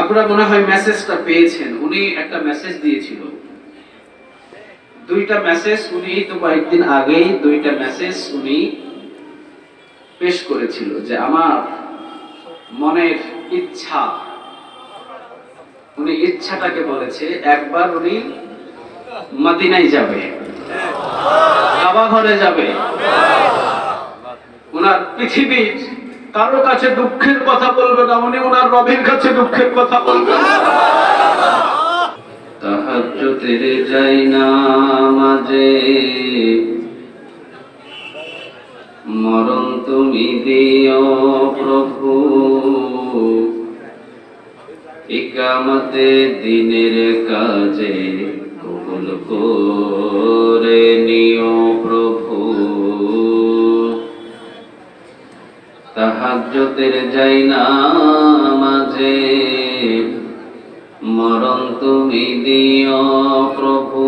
আপনারা মনে হয় মেসেজটা পেয়েছেন। উনি একটা মেসেজ দিয়েছিল, দুইটা মেসেজ। উনি তো কয়েকদিন আগেই দুইটা মেসেজ উনি পেশ করেছিল যে আমার মনের ইচ্ছা, উনি ইচ্ছাটাকে বলেছে। একবার উনি মদিনায় যাবে, কাবা ঘরে যাবে, ওনার পৃথিবীর কারো কাছে দুঃখের কথা বলবে না, উনি ওনার রবের কাছে দুঃখের কথা বলবেন। তাহাজ্জুদের যাই না মাঝে মরণ তুমি দিও প্রভু, ইকামতে দিনের কাজে কবুল করে নিও প্রভু। তাহাজ্জুদের যাই না মাঝে মরণ তুমি দিও প্রভু,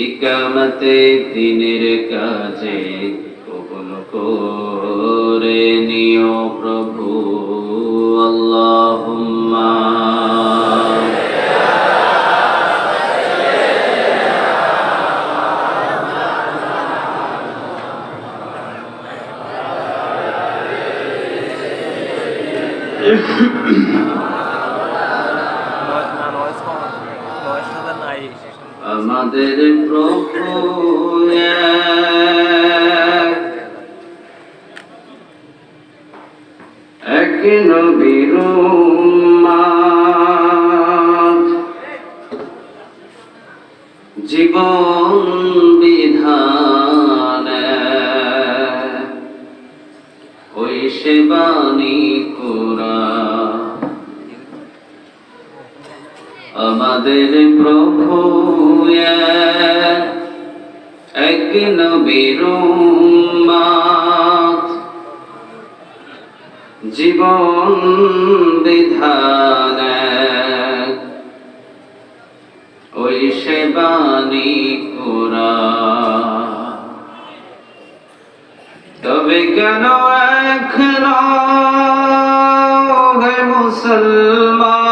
ইকামতে দিনের কাজে কবুল করে নিও প্রভু। আল্লাহুম্মা আমাদের প্রভু এক নবীর উম্মত, জীবন বিধান ওই সে বাণী কোরআন। আমাদের প্রভু এক নবীর উম্মত, জীবন বিধান ওই সে বাণী কোরআন। তবে কেন এখন হে মুসলমান,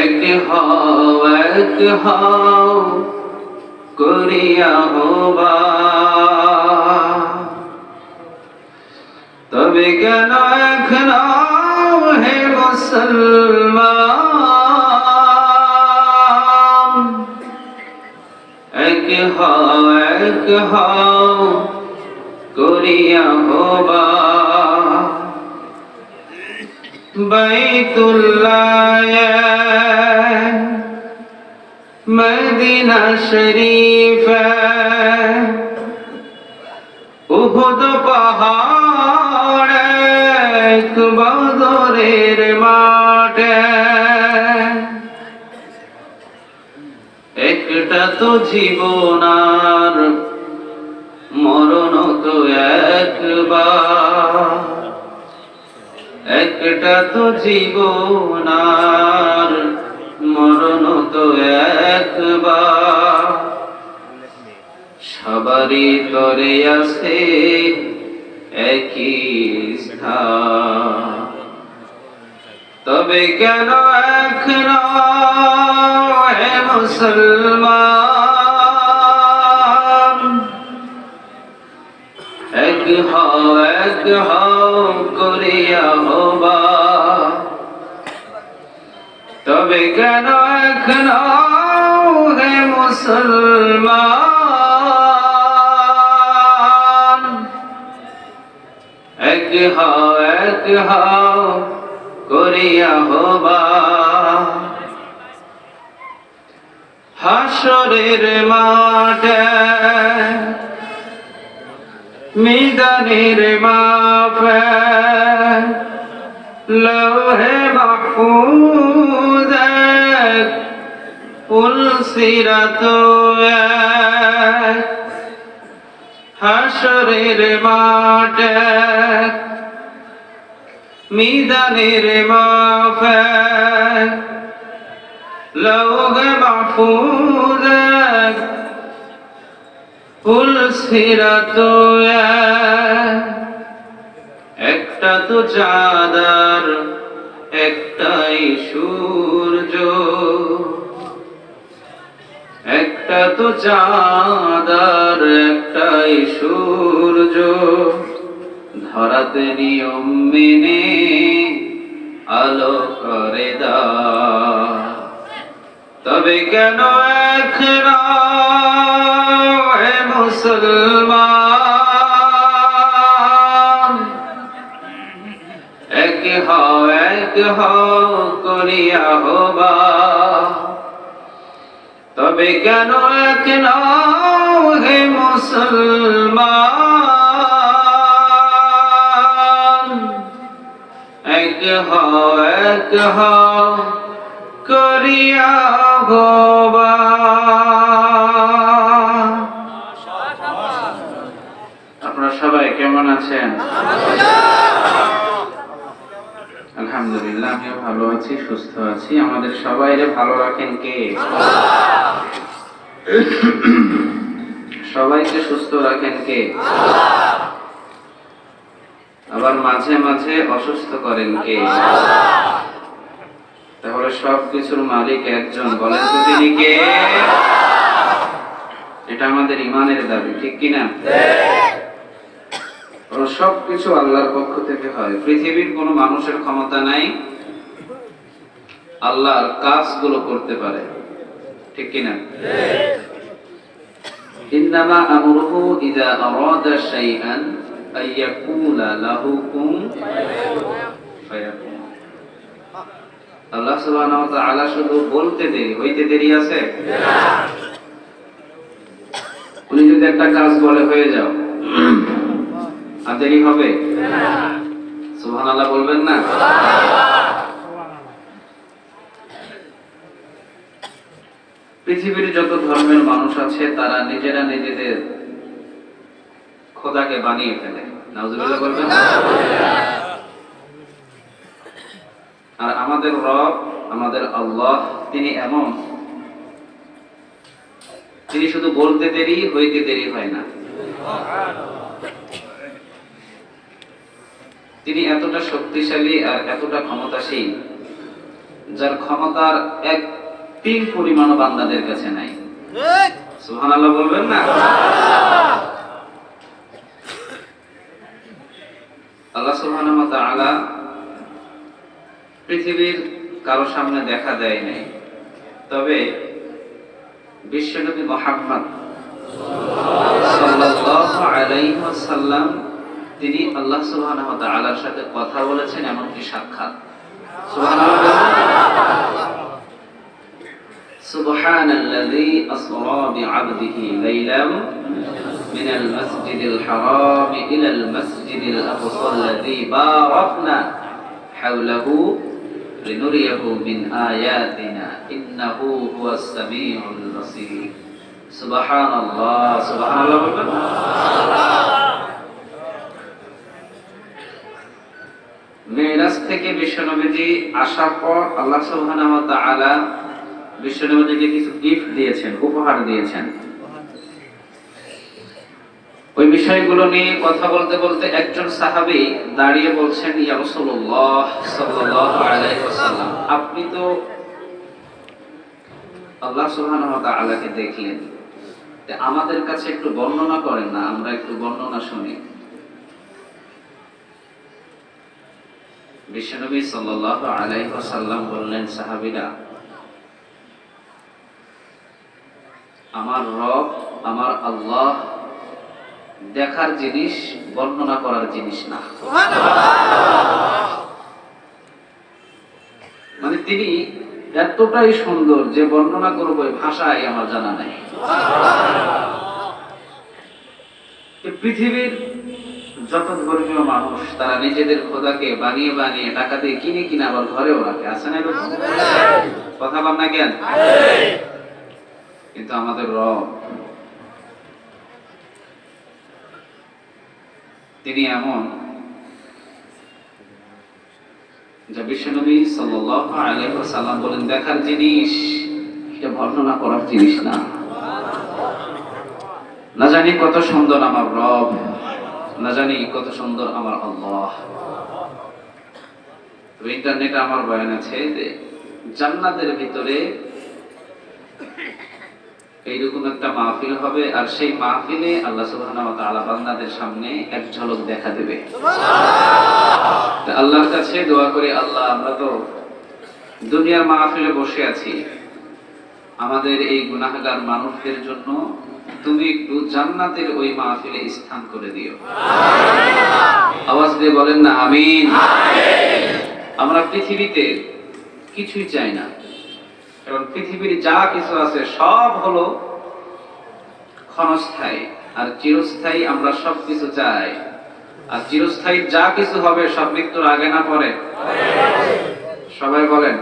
এক হও করিয়া হবা। তবে কেন এখন হে মুসলমান, এক হও করিয়া হবা। বাইতুল্লাহ মদিনা শরীফ, উহুদ পাহাড় বদরের মাঠে, একটা তো জীবন আর মরণ তো একবার, একটা তো জীবন আর মরণ তো একবার। সবারই তরে আছে একই স্থান। তবে কেন এখন হে মুসলমান, এক হও করিয়া হবা। তবে কেন এখন হে মুসলমান, এক হও করিয়া হবা। হাসরের মাঠে মিদানের মাপে লৌহে মাহফুজ পুলসিরাত, হাসরের মাঠে মিদানের মাপে লৌহে মাহফুজ ফুলসিরাত একটা তো চাঁদার একটাই সূর্য, একটা তো চাঁদার একটাই সূর্য, ধরাতে নিয়ম মেনে আলো করে দাও। তবে কেন এক হে মুসলমান, এক হও করিয়া হবা। তবে কেন এক হে মুসলমান, এক হও করিয়া হবা। আপনারা সবাই কেমন আছেন? আলহামদুলিল্লাহ, আমিও ভালো আছি, সুস্থ আছি। আমাদের সবাইরে ভালো রাখেন কে? সবাইকে সুস্থ রাখেন কে? আবার মাঝে মাঝে অসুস্থ করেন কে? তাহলে সবকিছুর মালিক একজন, বলেন তো তিনি কে? এটা আমাদের ইমানের দাবি, ঠিক কিনা? সবকিছু আল্লাহর পক্ষ থেকে হয়। পৃথিবীর কোন মানুষের ক্ষমতা নাই আল্লাহর কাজগুলো করতে পারে, ঠিক কিনা? ইন্নামা আমরুহু ইযা আরাদা শাইআন আইয়াকুলা লাহু কুন ফায়াকুন। আল্লাহ সুবহানাহু ওয়া তাআলা শুধু বলতে দেরি, হইতে দেরি আছে? উনি যদি একটা কাজ বলে হয়ে যাও, আর দেরি হবে? সুবহানাল্লাহ বলবেন না? পৃথিবীর যত ধর্মের মানুষ আছে তারা নিজেরা নিজেদের খোদাকে বানিয়ে ফেলে, নাউজুবিল্লাহ বলবেন না? আর আমাদের রব, আমাদের আল্লাহ, তিনি এমন, তিনি শুধু বলতে দেরি, হইতে দেরি হয় না। তিনি এতটা শক্তিশালী আর এতটা ক্ষমতাশীল, যার ক্ষমতার এক তিল পরিমাণও বান্দাদের কাছে নাই। সুবহানাল্লাহ বলবেন না? আল্লাহ সুবহানাহু ওয়া তাআলা পৃথিবীর কারো সামনে দেখা দেয় নাই, তবে বিশ্বনবী মুহাম্মদ সাল্লাল্লাহু আলাইহি ওয়াসাল্লাম তিনি আল্লাহ সুবহানাহু ওয়া তাআলার সাথে কথা বলেছেন, এমনকি সাক্ষাৎ। সুবহানাল্লাহ। সুবহানাল্লাযী আসরা বি'আবদিহি লাইলাম মিনাল মাসজিদিল হারাম ইলাল মাসজিদিল আকসা আল্লাযী বারাকনা হাওলাহু লিনুরিয়াহু মিন আয়াতিনা ইন্নাহু হুয়াস সামিউল বাসীর। সুবহানাল্লাহ, সুবহানাল্লাহ বলবেন। মেরাজ থেকে বিশ্বনবীজি আসার পর আল্লাহ সুবহানাহু ওয়া তাআলা বিশ্বনবীজিকে কিছু গিফট দিয়েছেন, উপহার দিয়েছেন। ওই বিষয়গুলো নিয়ে কথা বলতে বলতে একজন সাহাবী দাঁড়িয়ে বলছেন, ইয়া রাসূলুল্লাহ সাল্লাল্লাহু আলাইহি ওয়াসাল্লাম, আপনি তো আল্লাহ সুবহানাহু ওয়া তাআলাকে দেখলেন, আমাদের কাছে একটু বর্ণনা করেন না, আমরা একটু বর্ণনা শুনি। বিশ্বনবী সাল্লাল্লাহু আলাইহি ওয়াসাল্লাম বললেন, সাহাবীরা, আমার রব, আমার আল্লাহ দেখার জিনিস, বর্ণনা করার জিনিস না। মানে তিনি এতটাই সুন্দর যে বর্ণনা করব ভাষায় আমার জানা নাই। পৃথিবীর যত ধর্মীয় মানুষ তারা নিজেদের খোদাকে বানিয়ে বানিয়ে টাকা দিয়ে কিনে কিনে আবার ঘরেও রাখে, আছে না এরকম? কথা বল না কেন? কিন্তু আমাদের রব তিনি এমন, যা বিশ্বনবী সাল্লাল্লাহু আলাইহি ওয়াসাল্লাম বলেন দেখার জিনিস, এটা বর্ণনা করার জিনিস না। না জানি কত সুন্দর আমার রব, না জানি কত সুন্দর আমার আল্লাহ। ইন্টারনেটে আমার বয়ান আছে যে জান্নাতের ভিতরে এইরকম একটা মাহফিল হবে, আর সেই মাহফিলে আল্লাহ সুবহানাহু ওয়া তাআলা বান্দাদের সামনে এক ঝলক দেখা দেবে। আল্লাহর কাছে দোয়া করি, আল্লাহ আমরা তো দুনিয়ার মাহফিলে বসে আছি, আমাদের এই গুনাহগার মানুষদের জন্য তুমি একটু জান্নাতের ওই মাহফিলে স্থান করে দিও। আওয়াজ দিয়ে বলেন না আমিন। আমরা পৃথিবীতে কিছুই চাই না, কারণ পৃথিবীর যা কিছু আছে সব হলো ক্ষণস্থায়ী, আর চিরস্থায়ী আমরা সব কিছু চাই। আর চিরস্থায়ী যা কিছু হবে সব মৃত্যুর আগে না পরে? সবাই বলেন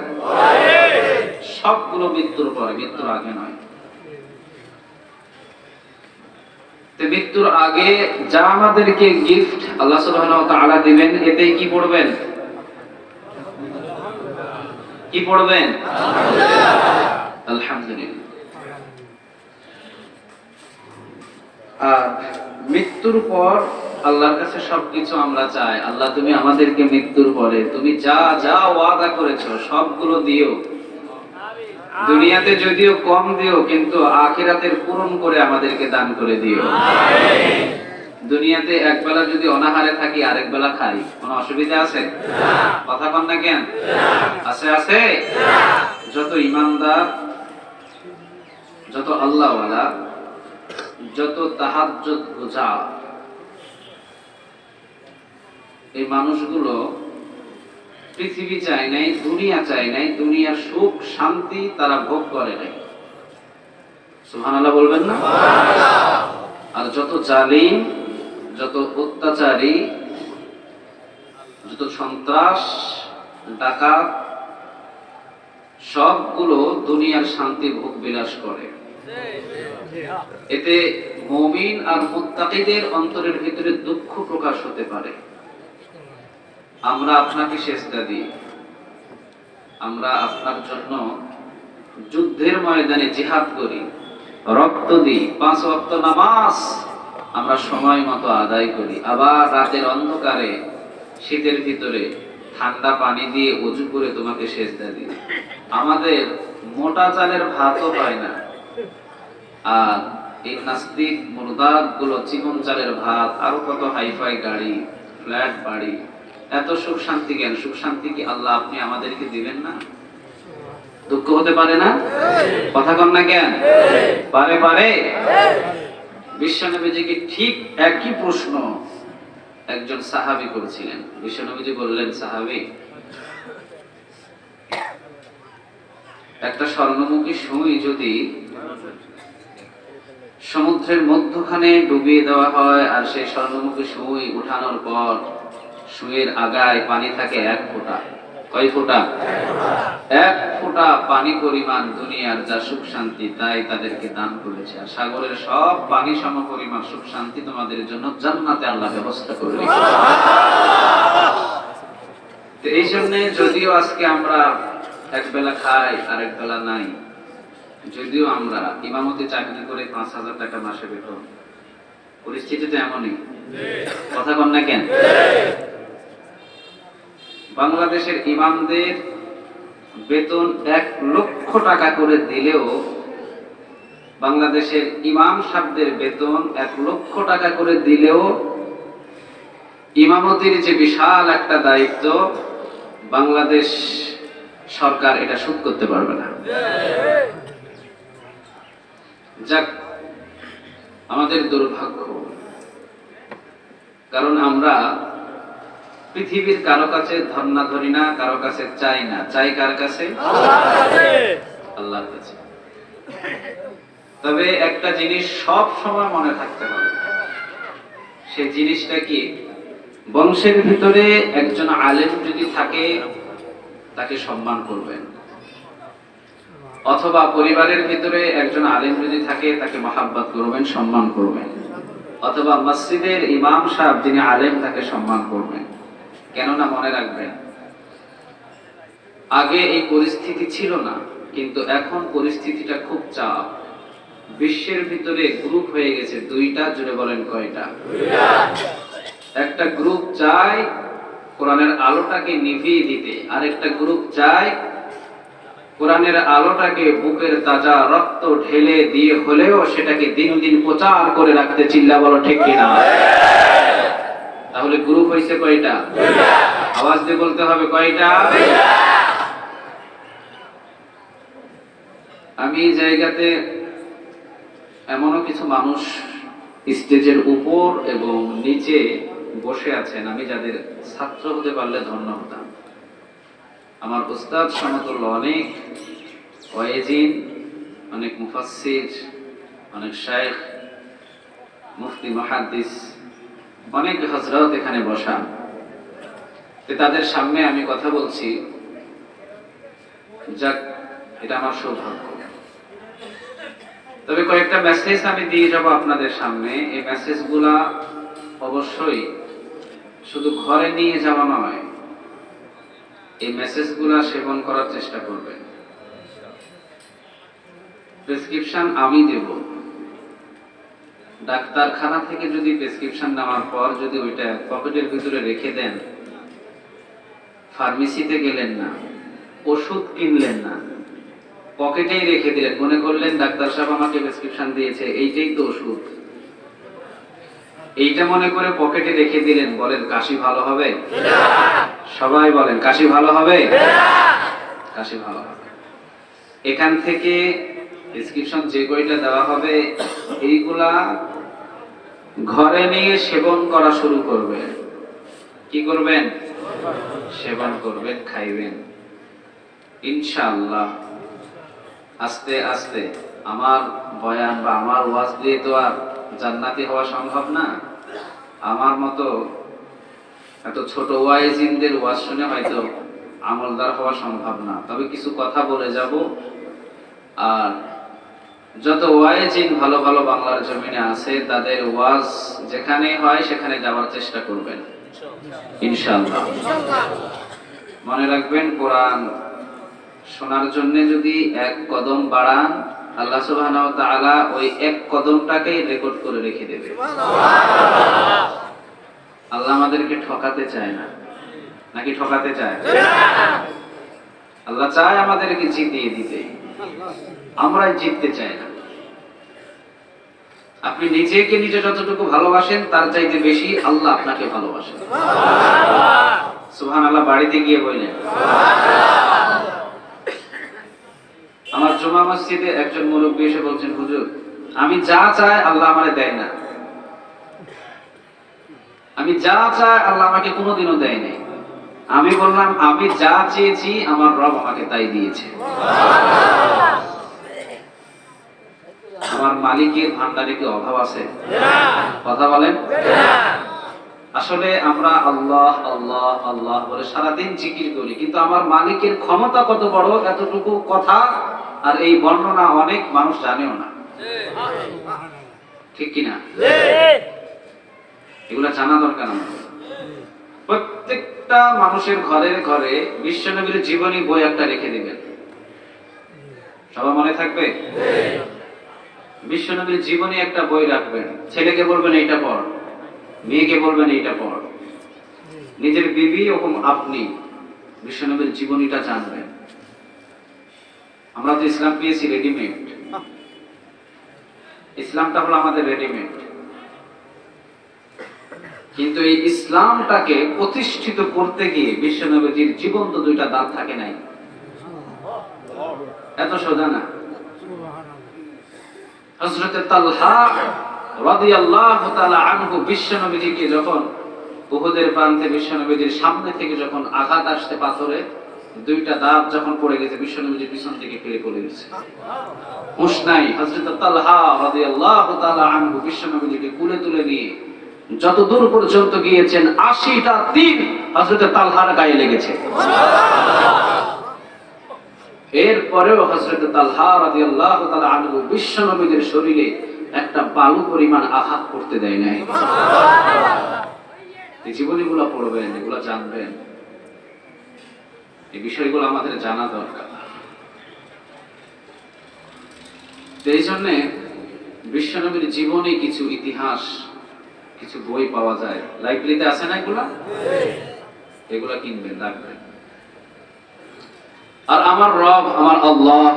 সবগুলো মৃত্যুর পরে, মৃত্যুর আগে নয়। মৃত্যুর আগে যা আমাদেরকে গিফট আল্লাহ সুবহানাহু ওয়া তাআলা দিবেন, এতেই কি পড়বেন? কি পড়বেন? আলহামদুলিল্লাহ। আর মৃত্যুর পর আল্লাহর কাছে সবকিছু আমরা চাই, আল্লাহ তুমি আমাদেরকে মৃত্যুর পরে তুমি যা যা ওয়াদা করেছো সবগুলো দিও। দুনিয়াতে যদিও কম দিও, কিন্তু আখিরাতের পূরণ করে আমাদেরকে দান করে দিও। দুনিয়াতে একবেলা যদি অনাহারে থাকি, আরেক বেলা খাই, কোনো অসুবিধা আছে? কথা কন না কেন? আছে আছে। যত ইমানদার, যত আল্লাহওয়ালা, যত তাহাজ্জুদ বোঝা এই মানুষগুলো পৃথিবী চায় নাই, দুনিয়া চায় নাই, দুনিয়ার সুখ শান্তি তারা ভোগ করে নাই। সুবহানাল্লাহ বলবেন না? আর যত জালিম, যত অত্যাচারী, যত সন্ত্রাস ডাকাত, সবগুলো দুনিয়ার শান্তি ভোগ বিলাস করে। এতে মুমিন আর মুত্তাকিদের অন্তরের ভিতরে দুঃখ প্রকাশ হতে পারে। আমরা আপনাকে সেজদা দিই, আমরা আপনার জন্য যুদ্ধের ময়দানে জিহাদ করি, রক্ত দিই, 5 ওয়াক্ত নামাজ আমরা সময় মতো আদায় করি, আবার রাতের অন্ধকারে শীতের ভিতরে ঠান্ডা পানি দিয়ে ওযু করে তোমাকে সেজদা দিই। আমাদের মোটা চালের ভাতও পায় না, আর এই নাস্তিক মুরদাদ গুলো চিকন চালের ভাত, আরো কত হাইফাই গাড়ি, ফ্ল্যাট বাড়ি, এত সুখ শান্তি কেন? সুখ শান্তি কি আল্লাহ আপনি আমাদেরকে দিবেন না? দুঃখ হতে পারে না? কথা কন না কেন? পারে পারে। বিশ্বনবীজিকে ঠিক একই প্রশ্ন একজন সাহাবী করেছিলেন। বিশ্বনবীজি বললেন, সাহাবী, একটা স্বর্ণমুখী সুই যদি সমুদ্রের মধ্যখানে ডুবিয়ে দেওয়া হয়, আর সেই স্বর্ণমুখী সুই উঠানোর পর সুইয়ের আগায় পানি থাকে 1 ফোঁটা, কয় ফোঁটা? 1 ফোঁটা পানি পরিমাণ দুনিয়ার যা সুখ শান্তি তাই তাদেরকে দান করেছে, আর সাগরের সব পানি সম পরিমাণ সুখ শান্তি তোমাদের জন্য জান্নাতে আল্লাহ ব্যবস্থা করে রেখেছে। তো এই জন্য যদিও আজকে আমরা এক বেলা খাই আর এক বেলা নাই, যদিও আমরা ইমামতি চাকরি করে 5,000 টাকা মাসে বেতন, পরিস্থিতি তো এমনই। কথা কন না কেন? বাংলাদেশের ইমামদের বেতন 1 লক্ষ টাকা করে দিলেও, বাংলাদেশের ইমাম সাহেবদের বেতন 1 লক্ষ টাকা করে দিলেও ইমামতির যে বিশাল একটা দায়িত্ব, বাংলাদেশ সরকার এটা শোধ করতে পারবে না। যাক, আমাদের দুর্ভাগ্য, কারণ আমরা পৃথিবীর কারো কাছে ধর্ণা ধরি না, কারো কাছে চাই না, চাই কার কাছে? আল্লাহর কাছে। তবে একটা জিনিস সব সময় মনে থাকতে হবে, সেই জিনিসটা কি? বংশের ভিতরে একজন আলেম যদি থাকে তাকে সম্মান করবেন, অথবা পরিবারের ভিতরে একজন আলেম যদি থাকে তাকে মহাব্বত করবেন, সম্মান করবেন, অথবা মসজিদের ইমাম সাহেব যিনি আলেম তাকে সম্মান করবেন। কেননা মনে রাখবেন, আগে এই পরিস্থিতি ছিল না, কিন্তু এখন পরিস্থিতিটা খুব চাপ। বিশ্বের ভিতরে গ্রুপ হয়ে গেছে দুইটা, জুড়ে বলেন কয়টা? একটা গ্রুপ চায় কোরআনের আলোটাকে নিভিয়ে দিতে, আর একটা গ্রুপ চায় কোরআনের আলোটাকে বুকের তাজা রক্ত ঢেলে দিয়ে হলেও সেটাকে দিন দিন প্রচার করে রাখতে। চিল্লা বলো ঠিক কিনা? তাহলে গ্রুপ হয়েছে কয়টা? আওয়াজ দিয়ে বলতে হবে কয়টা? আমি এই জায়গাতে এমনও কিছু মানুষ স্টেজের উপর এবং নিচে বসে আছেন, আমি যাদের ছাত্র হতে পারলে ধন্য হতাম। আমার উস্তাদ সমতুল্য অনেক ওয়াইজিন, অনেক মুফাসসির, অনেক শাইখ, মুফতি, মুহাদ্দিস, অনেক হযরত এখানে বসা। তাদের সামনে আমি কথা বলছি, যাক এটা আমার সৌভাগ্য। তবে কয়েকটা মেসেজ আমি দিয়ে যাব আপনাদের সামনে। এই মেসেজগুলা অবশ্যই শুধু ঘরে নিয়ে যাওয়া নয়, এই মেসেজগুলা সেবন করার চেষ্টা করবেন। প্রেসক্রিপশন আমি দেব। ডাক্তারখানা থেকে যদি প্রেসক্রিপশন নেওয়ার পর যদি ওইটা পকেটের ভিতরে রেখে দেন, ফার্মেসিতে গেলেন না, ওষুধ কিনলেন না, পকেটেই রেখে দিলেন, মনে করলেন ডাক্তার সাহেব আমাকে প্রেসক্রিপশন দিয়েছে, এইটাই তো ওষুধ, এইটা মনে করে পকেটে রেখে দিলেন, বলেন কাশি ভালো হবে? সবাই বলেন কাশি ভালো হবে? কাশি ভালো হবে। এখান থেকে প্রেসক্রিপশন যে কয়টা দেওয়া হবে এইগুলা ঘরে নিয়ে সেবন করা শুরু করবেন। কি করবেন? সেবন করবেন, খাইবেন ইনশাআল্লাহ। আস্তে আস্তে আমার বয়ান বা আমার ওয়াজ দিয়ে তো আর জান্নাতি হওয়া সম্ভব না। আমার মতো এত ছোট ওয়াইজিনদের ওয়াজ শুনে হয়তো আমলদার হওয়া সম্ভব না, তবে কিছু কথা বলে যাব। আর যত ওয়াইজিন ভালো ভালো বাংলার জমিনে আছে তাদের ওয়াজ যেখানে হয় সেখানে যাওয়ার চেষ্টা করবেন ইনশাআল্লাহ। মনে রাখবেন, কোরআন শোনার জন্য যদি এক কদম বাড়ান, আল্লাহ সুবহানাহু ওয়া তাআলা ওই এক কদমটাকেই রেকর্ড করে রেখে দেবে। আল্লাহ আমাদেরকে ঠকাতে চায় না, নাকি ঠকাতে চায়? আল্লাহ চায় আমাদেরকে জিতিয়ে দিতে, আমরাই জিততে চাই না। আপনি নিজেকে নিজে যতটুকু ভালোবাসেন তার চাইতে বেশি আল্লাহ আপনাকে ভালোবাসেন। সুবহানাল্লাহ বাড়িতে গিয়ে বললেন। আমার জুমা মসজিদে একজন মুরব্বী এসে বলছেন, হুজুর আমি যা চাই আল্লাহ আমারে দেয় না, আমি যা চাই আল্লাহ আমাকে কোনোদিনও দেয় নাই। আমি বললাম আমি যা চেয়েছি আমার রব আমাকে তাই দিয়েছে। আমার মালিকের ভান্ডারে কি অভাব আছে? কথা বলেন। আসলে আমরা আল্লাহ আল্লাহ আল্লাহ বলে সারাদিন জিকির করি, কিন্তু আমার মালিকের ক্ষমতা কত বড় এতটুকু কথা আর এই বর্ণনা অনেক মানুষ জানেও না, ঠিক কিনা? এগুলা জানা দরকার আমাদের। প্রত্যেকটা মানুষের ঘরে ঘরে বিশ্বনবীর জীবনী বই একটা রেখে দিবেন, সবার মনে থাকবে। বিশ্বনবীর জীবনী একটা বই রাখবেন, ছেলেকে বলবেন এইটা পড়, মেয়েকে বলবেন এইটা পড়, নিজের বিবি এবং আপনি বিশ্বনবীর জীবনীটা জানবেন। আমরা তো ইসলাম পেয়েছি রেডিমেড, ইসলামটা হলো আমাদের রেডিমেড, কিন্তু এই ইসলামটাকে প্রতিষ্ঠিত করতে গিয়ে বিশ্বনবীর জীবন্ত দুইটা দাঁত থাকে নাই, এত সোজা না। হযরত তালহা রাদিয়াল্লাহু তাআলা আনহু বিশ্বনবীকে যখন উহুদের প্রান্তে বিশ্বনবীর সামনে থেকে যখন আঘাত আসছে পাথরে, দুইটা দাঁত যখন পড়ে গেছে বিশ্বনবীর পিছন থেকে ফিরে পড়ে গেছে, হুঁশ নাই। হযরত তালহা রাদিয়াল্লাহু তাআলা আনহু বিশ্বনবীকে কুলে তুলে নিয়ে যত দূর পর্যন্ত গিয়েছেন ৮০টা তীর হযরত তালহার গায়ে লেগেছে। এরপরেও হযরত তালহা রাদিয়াল্লাহু তাআলা আনহু বিশ্বনবীর শরীরে একটা বালু পরিমাণ আঘাত করতে দেয় নাই। এই জীবনীগুলো পড়বেন, এগুলো জানবেন, এই বিষয়গুলো আমাদের জানা দরকার। এই জন্য বিশ্বনবীর জীবনে কিছু ইতিহাস, কিছু বই পাওয়া যায়, লাইব্রেরিতে আছে না এগুলা? এগুলা কিনবেন, রাখবেন। আর আমার রব, আমার আল্লাহ,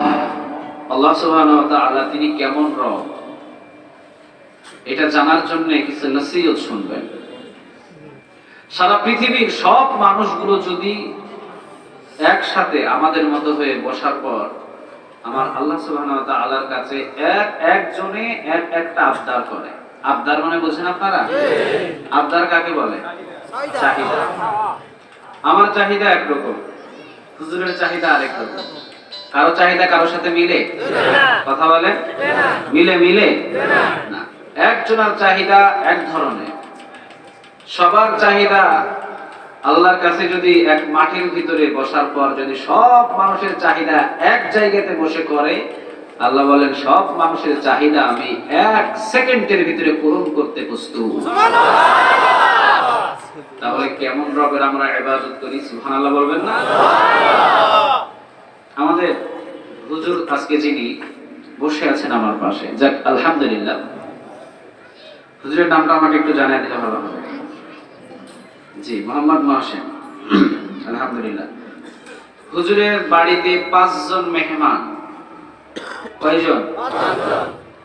আল্লাহ সুবহানাহু ওয়া তাআলা তিনি কেমন রব, এটা জানার জন্য কিছু নসিহত শুনবেন। সারা পৃথিবীর সব মানুষগুলো যদি একসাথে আমাদের মতো হয়ে বসার পর আমার আল্লাহ সুবহানাহু ওয়া তাআলার কাছে একজনে একটা আবদার করে, আবদার মানে বুঝেন আপনারা? আবদার কাকে বলে? চাহিদা। আমার চাহিদা একরকম, হুজুরের চাহিদা আরেক রকম। কারো চাহিদা কারোর সাথে মিলে? কথা বলে মিলে? মিলে না। একজনের চাহিদা এক ধরনের, সবার চাহিদা আল্লাহর কাছে যদি এক মাটির ভিতরে বসার পর যদি সব মানুষের চাহিদা এক জায়গাতে বসে করে, আল্লাহ বলেন সব মানুষের চাহিদা আমি 1 সেকেন্ডের ভিতরে পূরণ করতে প্রস্তুত। তাহলে কেমন রবের আমরা ইবাদত করি? সুবহানাল্লাহ বলবেন না? আমাদের হুজুর আজকে যিনি বসে আছেন আমার পাশে, যাক আলহামদুলিল্লাহ, হুজুরের নামটা আমাকে একটু জানিয়ে দিলে ভালো হবে। জি, মোহাম্মদ মহসিন। আলহামদুলিল্লাহ, হুজুরের বাড়িতে 5 জন মেহমান। কয়জন?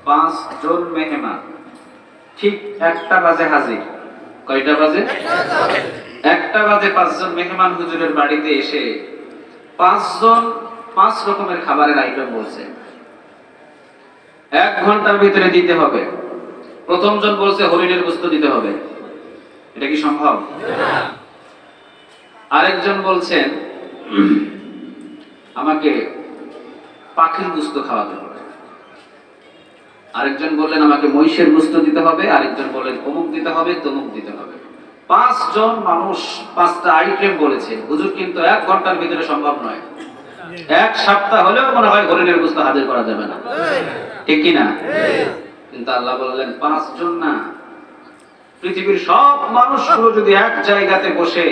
5 জন মেহমান। ঠিক 1টা বাজে হাজির। কয়টা বাজে? 1টা বাজে 5 জন মেহমান হুজুরের বাড়িতে এসে 5 জন 5 রকমের খাবারের আইটেম বলছে 1 ঘন্টার ভিতরে দিতে হবে। প্রথম জন বলছে হরিণের গোশত দিতে হবে। এটা কি সম্ভব? আরেকজন বলছেন আমাকে পাখির গোশত খাওয়াতে হবে। আরেকজন বললেন আমাকে মহিষের গোশত দিতে হবে। আরেকজন বললেন অমুক দিতে হবে, তমুক দিতে হবে। 5 জন মানুষ 5টা আইটেম বলেছে। হুজুর কিন্তু 1 ঘন্টার ভিতরে সম্ভব নয়। 1 সপ্তাহ হলেও মনে হয় হরিণের গোশত হাজির করা যাবে না, ঠিক কি না? কিন্তু আল্লাহ বললেন 5 জন না, পৃথিবীর সব মানুষগুলো যদি এক জায়গাতে বসে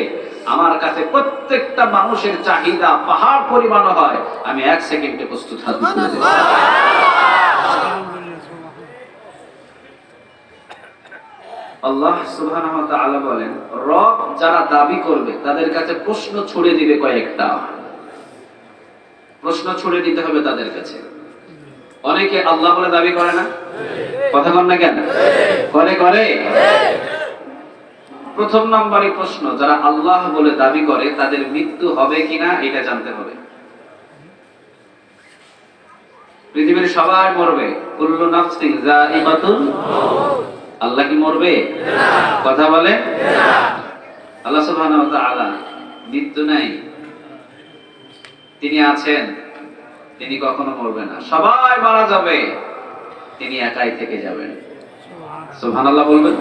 আমার কাছে প্রত্যেকটা মানুষের চাহিদা পাহাড় পরিমাণ হয়, আমি 1 সেকেন্ডে প্রস্তুত হাজির করে দেব। আল্লাহ সুবহানাহু ওয়া তাআলা বলেন রব যারা দাবি করবে তাদের কাছে প্রশ্ন ছুড়ে দিবে কয়েকটা। প্রশ্ন ছুড়ে দিতে হবে তাদের কাছে। অনেকে আল্লাহ বলে দাবি করে না? কথা বল না কেন? করে করে। প্রথম নম্বরই প্রশ্ন, যারা আল্লাহ বলে দাবি করে তাদের মৃত্যু হবে কিনা এটা জানতে হবে। পৃথিবীর সবাই মরবে, কুল্লু নাফসিন যায়িকাতুল মাউত। আল্লাহ কি মরবে? কথা বলে আল্লাহ সুবহানাহু ওয়া তাআলা মৃত্যু নাই, তিনি আছেন, তিনি কখনো মরবে না। সবাই মারা যাবে, তিনি একাই থেকে যাবেন। সুবহানাল্লাহ বলবেন।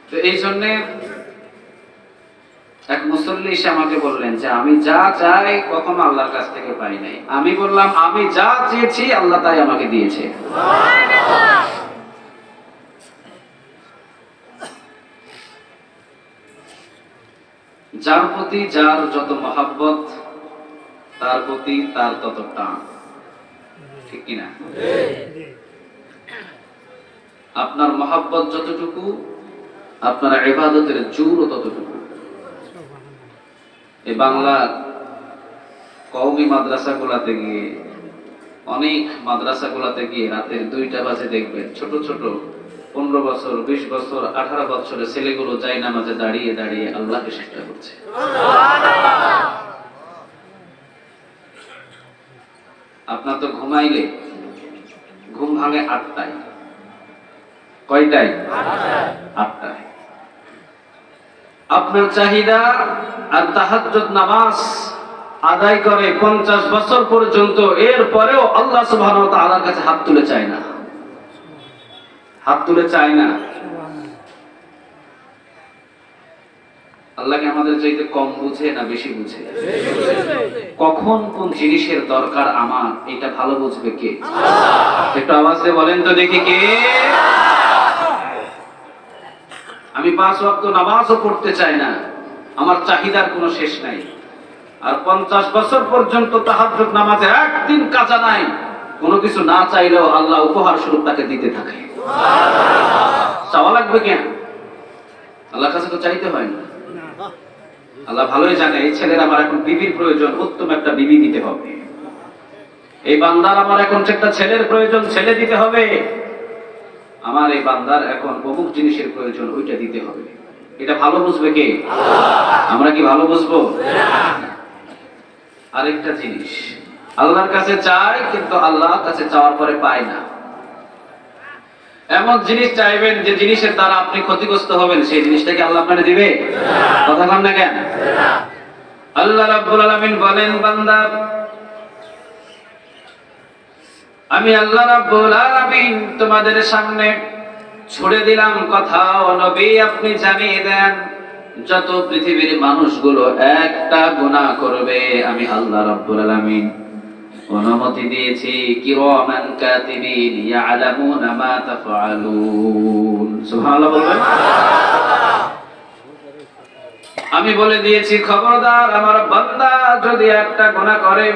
তো এই জন্য এক মুসল্লি এসে আমাকে বললেন যে আমি যা চাই কখনো আল্লাহর কাছ থেকে পাই নাই। আমি বললাম আমি যা চেয়েছি আল্লাহ তাই আমাকে দিয়েছে। যার প্রতি যার যত মহাব্বত তার প্রতি তার তত টান, ঠিক কিনা? আপনার মহাব্বত যতটুকু আপনার ইবাদতের জোরও ততটুকু। এই বাংলার কওমি মাদ্রাসাগুলোতে গিয়ে, অনেক মাদ্রাসাগুলোতে গিয়ে রাতের 2টা বাজে দেখবেন ছোট ছোট 15 বছর 20 বছর 18 বছরের ছেলেগুলো যায় নামাজে দাঁড়িয়ে দাঁড়িয়ে আল্লাহকে সিজদা করছে। আপনার তো ঘুমাইলে ঘুম ভাঙে 8টায়। কয়টায়? 8টায়। আপনার চাহিদা আর তাহাজ্জুদ নামাজ আদায় করে 50 বছর পর্যন্ত, এরপরেও আল্লাহ সুবহানাহু ওয়া তাআলার কাছে হাত তুলে চায় না, হাত তুলে চায় না। আল্লাহকে আমাদের চাইতে কম বুঝে না বেশি বুঝে? কখন কোন জিনিসের দরকার আমার এটা ভালো বুঝবে কে? একটু আওয়াজ দিয়ে বলেন তো দেখি কে? আমি 5 ওয়াক্ত নামাজও পড়তে চাই না, আমার চাহিদার কোনো শেষ নাই। আর 50 বছর পর্যন্ত তাহাজ্জুদ নামাজে একদিন কাজা নাই, কোনো কিছু না চাইলেও আল্লাহ উপহার স্বরূপ তাকে দিতে থাকে। চাওয়া লাগবে কেন? আল্লাহর কাছে তো চাইতে হয় না। আল্লাহ ভালোই জানে এই ছেলের আমার এখন বিবির প্রয়োজন, উত্তম একটা বিবি দিতে হবে। এই বান্দার আমার এখন একটা ছেলের প্রয়োজন, ছেলে দিতে হবে। আমার এই বান্দার এখন অমুক জিনিসের প্রয়োজন, ওইটা দিতে হবে। এটা ভালো বুঝবে কে? আমরা কি ভালো বুঝবো? আরেকটা জিনিস, আল্লাহর কাছে চাই কিন্তু আল্লাহর কাছে চাওয়ার পরে পায় না। এমন জিনিস চাইবেন যে জিনিসের দ্বারা আপনি ক্ষতিগ্রস্ত হবেন, সেই জিনিসটাকে আল্লাহ আপনাকে দিবে? কথা বলেন না কেন? আল্লাহ রাব্বুল আলামিন বলেন, বান্দা আমি আল্লাহ রাব্বুল আলামিন তোমাদের সামনে ছুড়ে দিলাম কথা, ও নবী আপনি জানিয়ে দেন, যত পৃথিবীর মানুষগুলো একটা গুনাহ করবে আমি আল্লাহ রাব্বুল আলামিন অনুমতি দিয়েছি কিরামান কাতিবিন ইয়ালামুনা মা তাফআলুন। সুবহানাল্লাহ বলবেন। আমি বলে দিয়েছি খবরদার আমার বান্দা যদি একটা গুনাহ করে,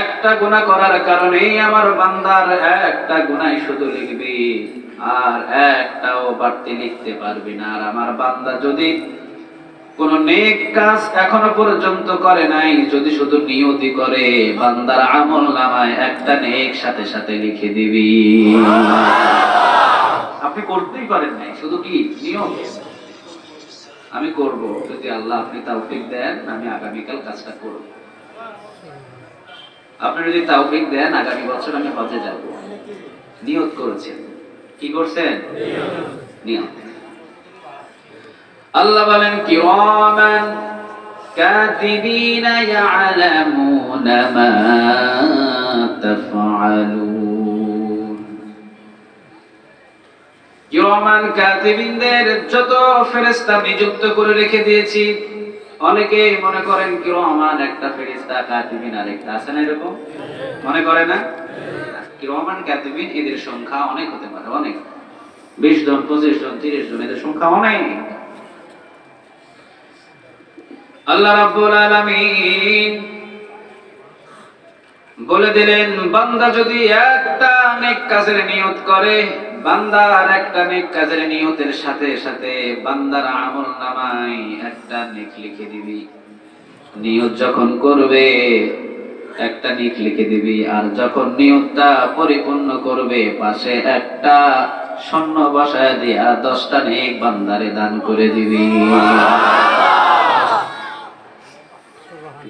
একটা গুনাহ করার কারণেই আমার বান্দার একটা গুনাহই শুধু লিখবি, আর একটাও বাড়তি লিখতে পারবি না। আর আমার বান্দা যদি কোন নেক কাজ এখনো পর্যন্ত করে নাই, যদি শুধু নিয়তি করে, বান্দার আমল নামায় একটা নেক সাথে সাথে লিখে দিবি। আপনি করতেই পারেন নাই, শুধু কি নিয়ম আমি করব, যদি আল্লাহ আপনি তৌফিক দেন আমি আগামীকাল কাজটা করব। আপনি যদি তৌফিক দেন আগামী বছর আমি হজে যাব, নিয়ত করেছেন। কি করছেন? নিয়ত। আল্লাহ বলেন কিরামান কাতিবিনা ইয়ালামুনা মা তাফআলুন। কিরামান কাতিবিনদের যত ফেরেশতা নিযুক্ত করে রেখে দিয়েছি। অনেকে মনে করেন কিরামান একটা ফেরেশতা, কাতিবিন আরেকটা, আছে না এরকম? মনে করে না? কিরামান কাতিবিন এদের সংখ্যা অনেক হতে পারে, অনেক, 20 জন 25 জন 30 জন, এদের সংখ্যা অনেক। আল্লাহ রাব্বুল আলামিন বলে দিলেন বান্দা যদি একটা নেক কাজের নিয়ত করে, বান্দার একটা নেক কাজের নিয়তের সাথে সাথে বান্দার আমলনামায় একটা নেক লিখে দিবি। নিয়ত যখন করবে একটা নেক লিখে দিবি, আর যখন নিয়তটা পরিপূর্ণ করবে পাশে একটা শূন্য বসায় দিয়া 10টা নেক বান্দারে দান করে দিবি।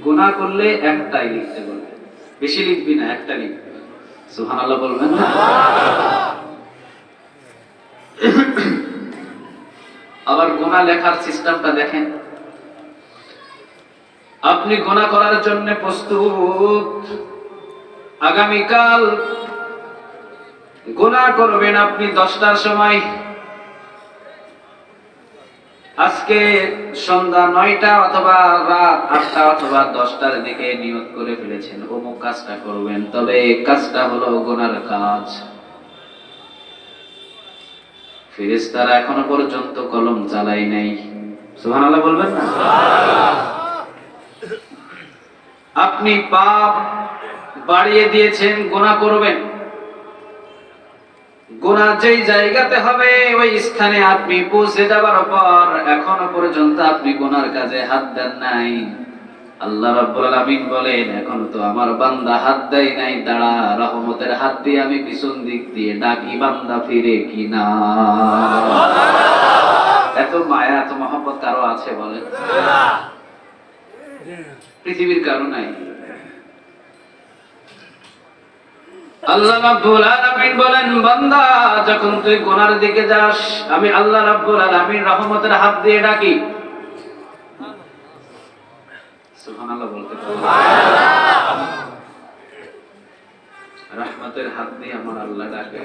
গুনাহ করলে একটাই লিখতে বলবে, বেশি লিখবি না, একটা লিখবি। সুবহানাল্লাহ বলবেন না? আবার গুনাহ লেখার সিস্টেমটা দেখেন। আপনি গুনাহ করার জন্য প্রস্তুত, আগামীকাল গুনাহ করবেন আপনি 10টার সময়। আজকে সন্ধ্যা 9টা অথবা রাত 8টা অথবা 10টার দিকে নিয়ত করে ফেলেছেন অমুক কাজটা করবেন, তবে এই কাজটা হলো গুনার কাজ। ফেরেশতারা এখনো পর্যন্ত কলম চালাই নাই। সুবহানাল্লাহ বলবেন না? আপনি পাপ বাড়িয়ে দিয়েছেন, গুনাহ করবেন। গুনাহ যেই জায়গাতে হবে ওই স্থানে আপনি পৌঁছে যাবার পর এখনো পর্যন্ত আপনি গুনার কাজে হাত দেন নাই। আল্লাহ রাব্বুল আলামিন বলেন এখনো তো আমার বান্দা হাত দেয় নাই, দাঁড়া রহমতের হাত দিয়ে আমি পিছন দিক দিয়ে ডাকি বান্দা ফিরে কিনা। এত মায়া এত মহব্বত কারো আছে বলেন? পৃথিবীর কারো নাই। আল্লাহ রাব্বুল আলামিন বলেন বান্দা যখন তুই গুনার দিকে যাস আমি আল্লাহ রাব্বুল আলামিন রহমতের হাত দিয়ে ডাকি। সুবহানাল্লাহ বলতে সুবহানাল্লাহ। রহমতের হাত দিয়ে আমার আল্লাহ ডাকে।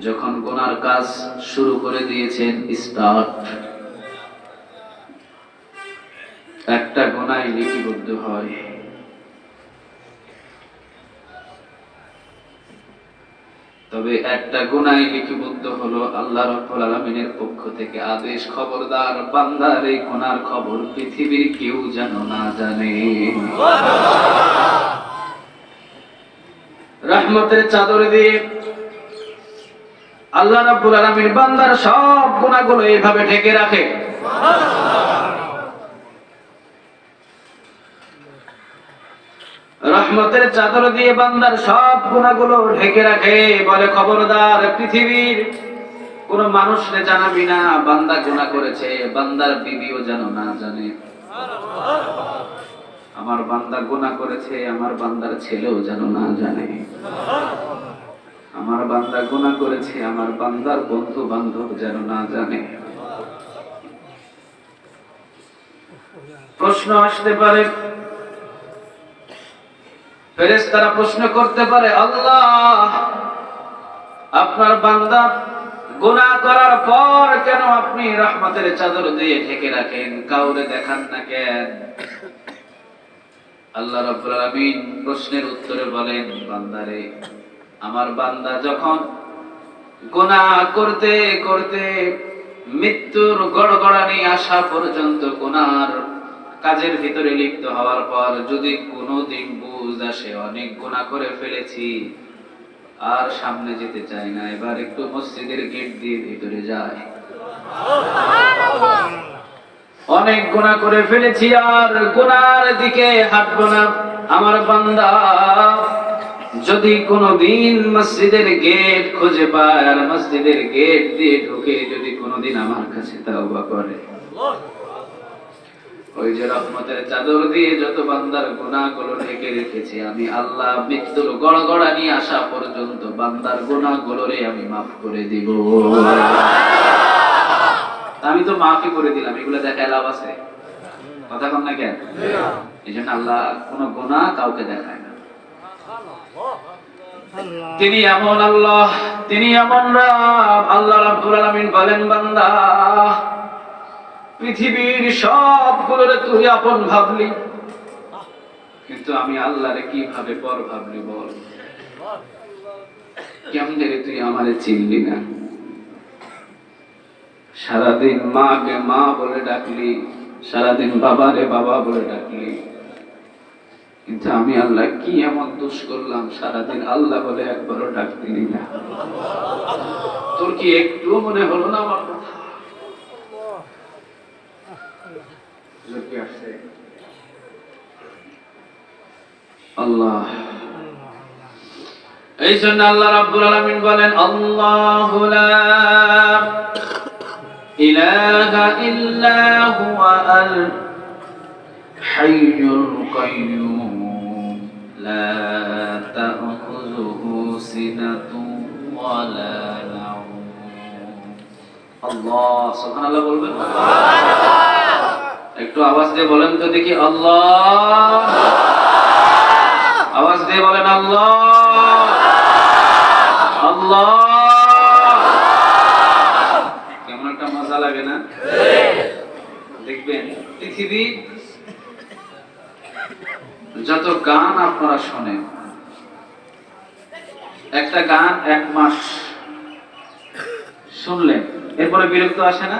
যখন গুনার কাজ শুরু করে দিয়েছেন স্টার্ট, একটা গুনাহ লিপিবদ্ধ হয়। তবে একটা গুনাহ লিপিবদ্ধ হলো আল্লাহ রাব্বুল আলামিনের পক্ষ থেকে আদেশ, খবরদার বান্দার এই গুনার খবর পৃথিবীর কেউ যেন না জানে। রহমতের চাদর দিয়ে আল্লাহ রাব্বুল আলামিন বান্দার সব গুনাহগুলো এইভাবে ঢেকে রাখে। রহমতের চাদর দিয়ে বান্দার সব গুনাহগুলো ঢেকে রাখে, বলে খবরদার পৃথিবীর কোন মানুষকে জানাবি না বান্দা গুনাহ করেছে, বান্দার বিবিও যেন না জানে। আমার বান্দা গুনাহ করেছে, আমার বান্দার ছেলেও যেন না জানে। আমার বান্দা গুনাহ করেছে, আমার বান্দার বন্ধু বান্ধব যেন না জানে। প্রশ্ন আসতে পারে, ফেরেশতারা প্রশ্ন করতে পারে, আল্লাহ আপনার বান্দা গুনাহ করার পর কেন আপনি রহমতের চাদর দিয়ে ঢেকে রাখেন, কাউরে দেখান না কেন? আল্লাহ রাব্বুল আলামিন প্রশ্নের উত্তরে বলেন, বান্দারে, আমার বান্দা যখন গুনাহ করতে করতে মৃত্যুর গড়গড়ানি আসা পর্যন্ত গুনার কাজের ভিতরে লিপ্ত হওয়ার পর যদি কোনোদিন বুঝ আসে অনেক গুনাহ করে ফেলেছি আর সামনে যেতে চাই না, এবার একটু মসজিদের গেট দিয়ে ভিতরে যায়, অনেক গুনাহ করে ফেলেছি আর গুনার দিকে হাঁটবো না, আমার বান্দা যদি কোনোদিন মসজিদের গেট খুঁজে পায় আর মসজিদের গেট দিয়ে ঢুকে যদি কোনোদিন আমার কাছে তাওবা করে, ওই যে রহমতের চাদর দিয়ে যত বান্দার গুনাহগুলো ঢেকে রেখেছি আমি আল্লাহ মৃত্যুর গড়গড়ানি আসা পর্যন্ত বান্দার গুনাহগুলোরে আমি মাফ করে দিব। আমি তো মাফই করে দিলাম, এগুলো দেখায় লাভ আছে? কথা কন না কেন? এই জন্য আল্লাহ কোন গুনাহ কাউকে দেখায় না। তিনি এমন আল্লাহ, তিনি এমন রব। আল্লাহ রাব্বুল আলামিন বলেন, বান্দা পৃথিবীর সবগুলোরে তুই আপন ভাবলি, কিন্তু আমি আল্লাহরে কিভাবে পর ভাবলি বল? কেমনে রে তুই আমারে চিনলি না? সারাদিন মাকে মা বলে ডাকলি, সারাদিন বাবারে বাবা বলে ডাকলি, কিন্তু আমি আল্লাহ কি এমন দোষ করলাম সারাদিন আল্লাহ বলে একবারও ডাক দিলি না? তোর কি একটু মনে হলো না আমার কথা? আল্লাহ, এই জন্য আল্লাহ রাব্বুল আলামিন বলেন, আল্লাহু লা ইলাহা ইল্লা হুয়া আল হাইয়ুল কাইয়্যুম লা তা'খুযুহু সিনাতুন ওয়া লা নাওম। আল্লাহ, সুবহানাল্লাহ বলবেন? একটু আওয়াজ দিয়ে বলেন তো দেখি, আল্লাহ। আওয়াজ দিয়ে বলেন, আল্লাহ আল্লাহ। কেমন একটা মজা লাগে না? দেখবেন পৃথিবী যত গান আপনারা শোনেন, একটা গান 1 মাস শুনলেন, এরপরে বিরক্ত আসে না?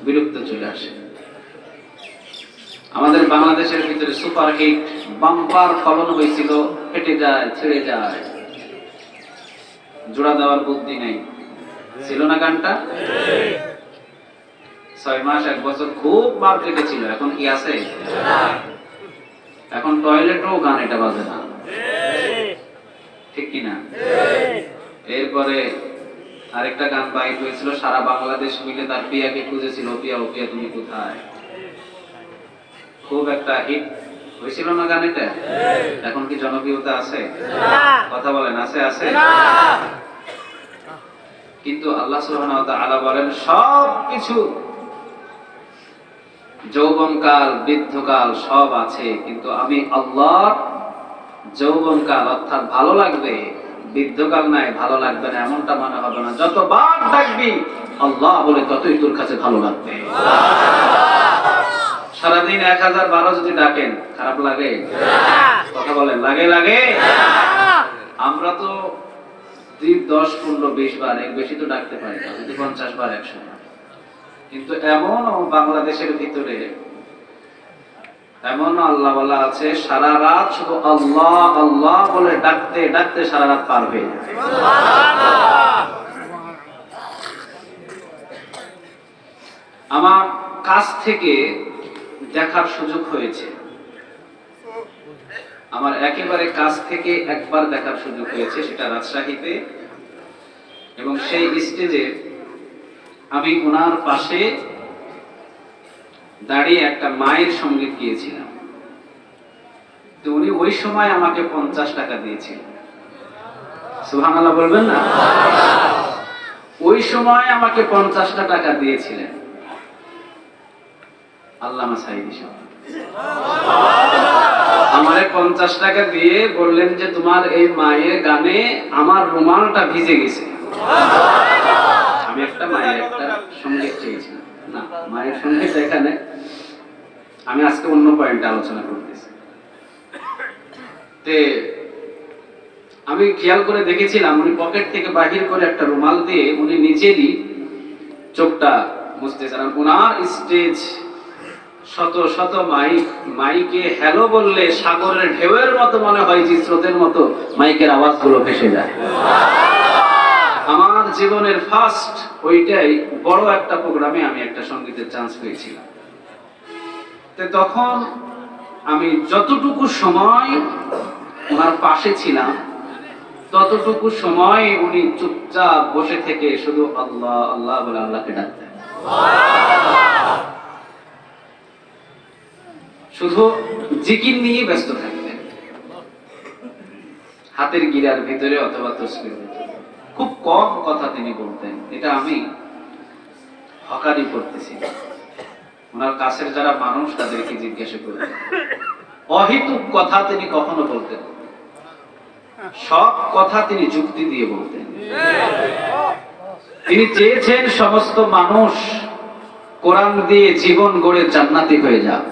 বিরক্ত চলে আসে। আমাদের বাংলাদেশের ভিতরে সুপারহিট বাম্পার ফলন হয়েছিল, ফেটে যায়, ছেড়ে যায়, জোড়া দেওয়ার বুদ্ধি নেই, ছিল না গানটা? 6 মাস 1 বছর খুব মার্কেটে ছিল, এখন কি আছে? এখন টয়লেটও গান এটা বাজে না, ঠিক কিনা? এরপরে আরেকটা গান বাইট হয়েছিল, সারা বাংলাদেশ মিলে তার পিয়াকে খুঁজেছিল, পিয়া ও পিয়া তুমি কোথায়, খুব একটা হিট হয়েছিল না গান এটা? এখন কি জনপ্রিয়তা আছে? কথা বলেন, আছে? আছে। কিন্তু আল্লাহ সুবহানাহু ওয়া তাআলা বলেন, সবকিছু যৌবনকাল বৃদ্ধকাল সব আছে, কিন্তু আমি আল্লাহ যৌবনকাল অর্থাৎ ভালো লাগবে, বৃদ্ধকাল নাই ভালো লাগবে না এমনটা মনে হবে না। যতবার ডাকবি আল্লাহ বলে ততই তোর কাছে ভালো লাগবে। সারাদিন 1012 যদি ডাকেন খারাপ লাগে? কথা বলেন, লাগে? আমরা তো 10, 15, 20 বার, এর বেশি তো ডাকতে পারি না, 50 বার 100 বার। কিন্তু এমন বাংলাদেশের ভিতরে এমন আল্লাহ বলা আছে, সারা রাত শুধু আল্লাহ আল্লাহ বলে ডাকতে ডাকতে সারা রাত পার হয়ে যায়। আমার কাছ থেকে দেখার সুযোগ হয়েছে, আমার একেবারে কাছ থেকে একবার দেখার সুযোগ হয়েছে, সেটা রাজশাহীতে। এবং সেই স্টেজে আমি ওনার পাশে দাঁড়িয়ে একটা মায়ের সঙ্গীত গিয়েছিলাম। তো উনি ওই সময় আমাকে 50 টাকা দিয়েছিলেন। সুবহানাল্লাহ বলবেন না? ওই সময় আমাকে 50টা টাকা দিয়েছিলেন আল্লামা সাঈদী সাহেব। আমারে 50 টাকা দিয়ে বললেন যে তোমার এই মায়ের গানে আমার রুমালটা ভিজে গেছে। আমি একটা মায়ের একটা সঙ্গীত চেয়েছিলাম, না মায়ের সঙ্গীত এখানে, আমি আজকে অন্য পয়েন্টে আলোচনা করতেছি। আমি খেয়াল করে দেখেছিলাম উনি পকেট থেকে বাহির করে একটা রুমাল দিয়ে উনি নিজেরই চোখটা মুছতেছেন। ওনার স্টেজ শত শত মাইকে হ্যালো বললে সাগরের ঢেউয়ের মতো মনে হয়, যে স্রোতের মতো মাইকের আওয়াজগুলো ভেসে যায়। আমার জীবনের ফার্স্ট ওইটাই বড় একটা প্রোগ্রামে আমি একটা সঙ্গীতের চান্স পেয়েছিলাম। তখন আমি যতটুকু সময় ওনার পাশে ছিলাম, ততটুকু সময় উনি চুপচাপ বসে থেকে শুধু আল্লাহ আল্লাহ বলে আল্লাহকে ডাকতেন, শুধু জিকির নিয়ে ব্যস্ত থাকতেন, হাতের গিরার ভিতরে অথবা তসবির ভিতরে। খুব কম কথা তিনি বলতেন, এটা আমি হকারি করতেছি। ওনার কাছের যারা মানুষ তাদেরকে জিজ্ঞাসা করতেন, অহেতুক কথা তিনি কখনো বলতেন, সব কথা তিনি যুক্তি দিয়ে বলতেন। তিনি চেয়েছেন সমস্ত মানুষ কোরআন দিয়ে জীবন গড়ে জান্নাতি হয়ে যাক।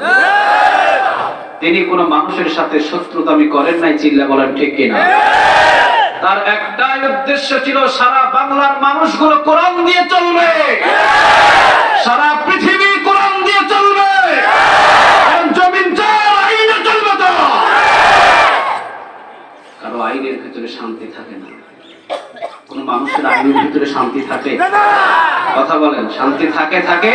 তিনি কোনো মানুষের সাথে শত্রুতামি করেন নাই, চিল্লা বলেন ঠিক কিনা? তার একটাই উদ্দেশ্য ছিল, সারা বাংলার মানুষগুলো কোরআন দিয়ে চলবে, সারা পৃথিবী কোরআন দিয়ে চলবে, জমিন আইনে চলবে। তো কারো আইনের ভিতরে শান্তি থাকে না, কোন মানুষের আইনের ভিতরে শান্তি থাকে? কথা বলেন, শান্তি থাকে? থাকে?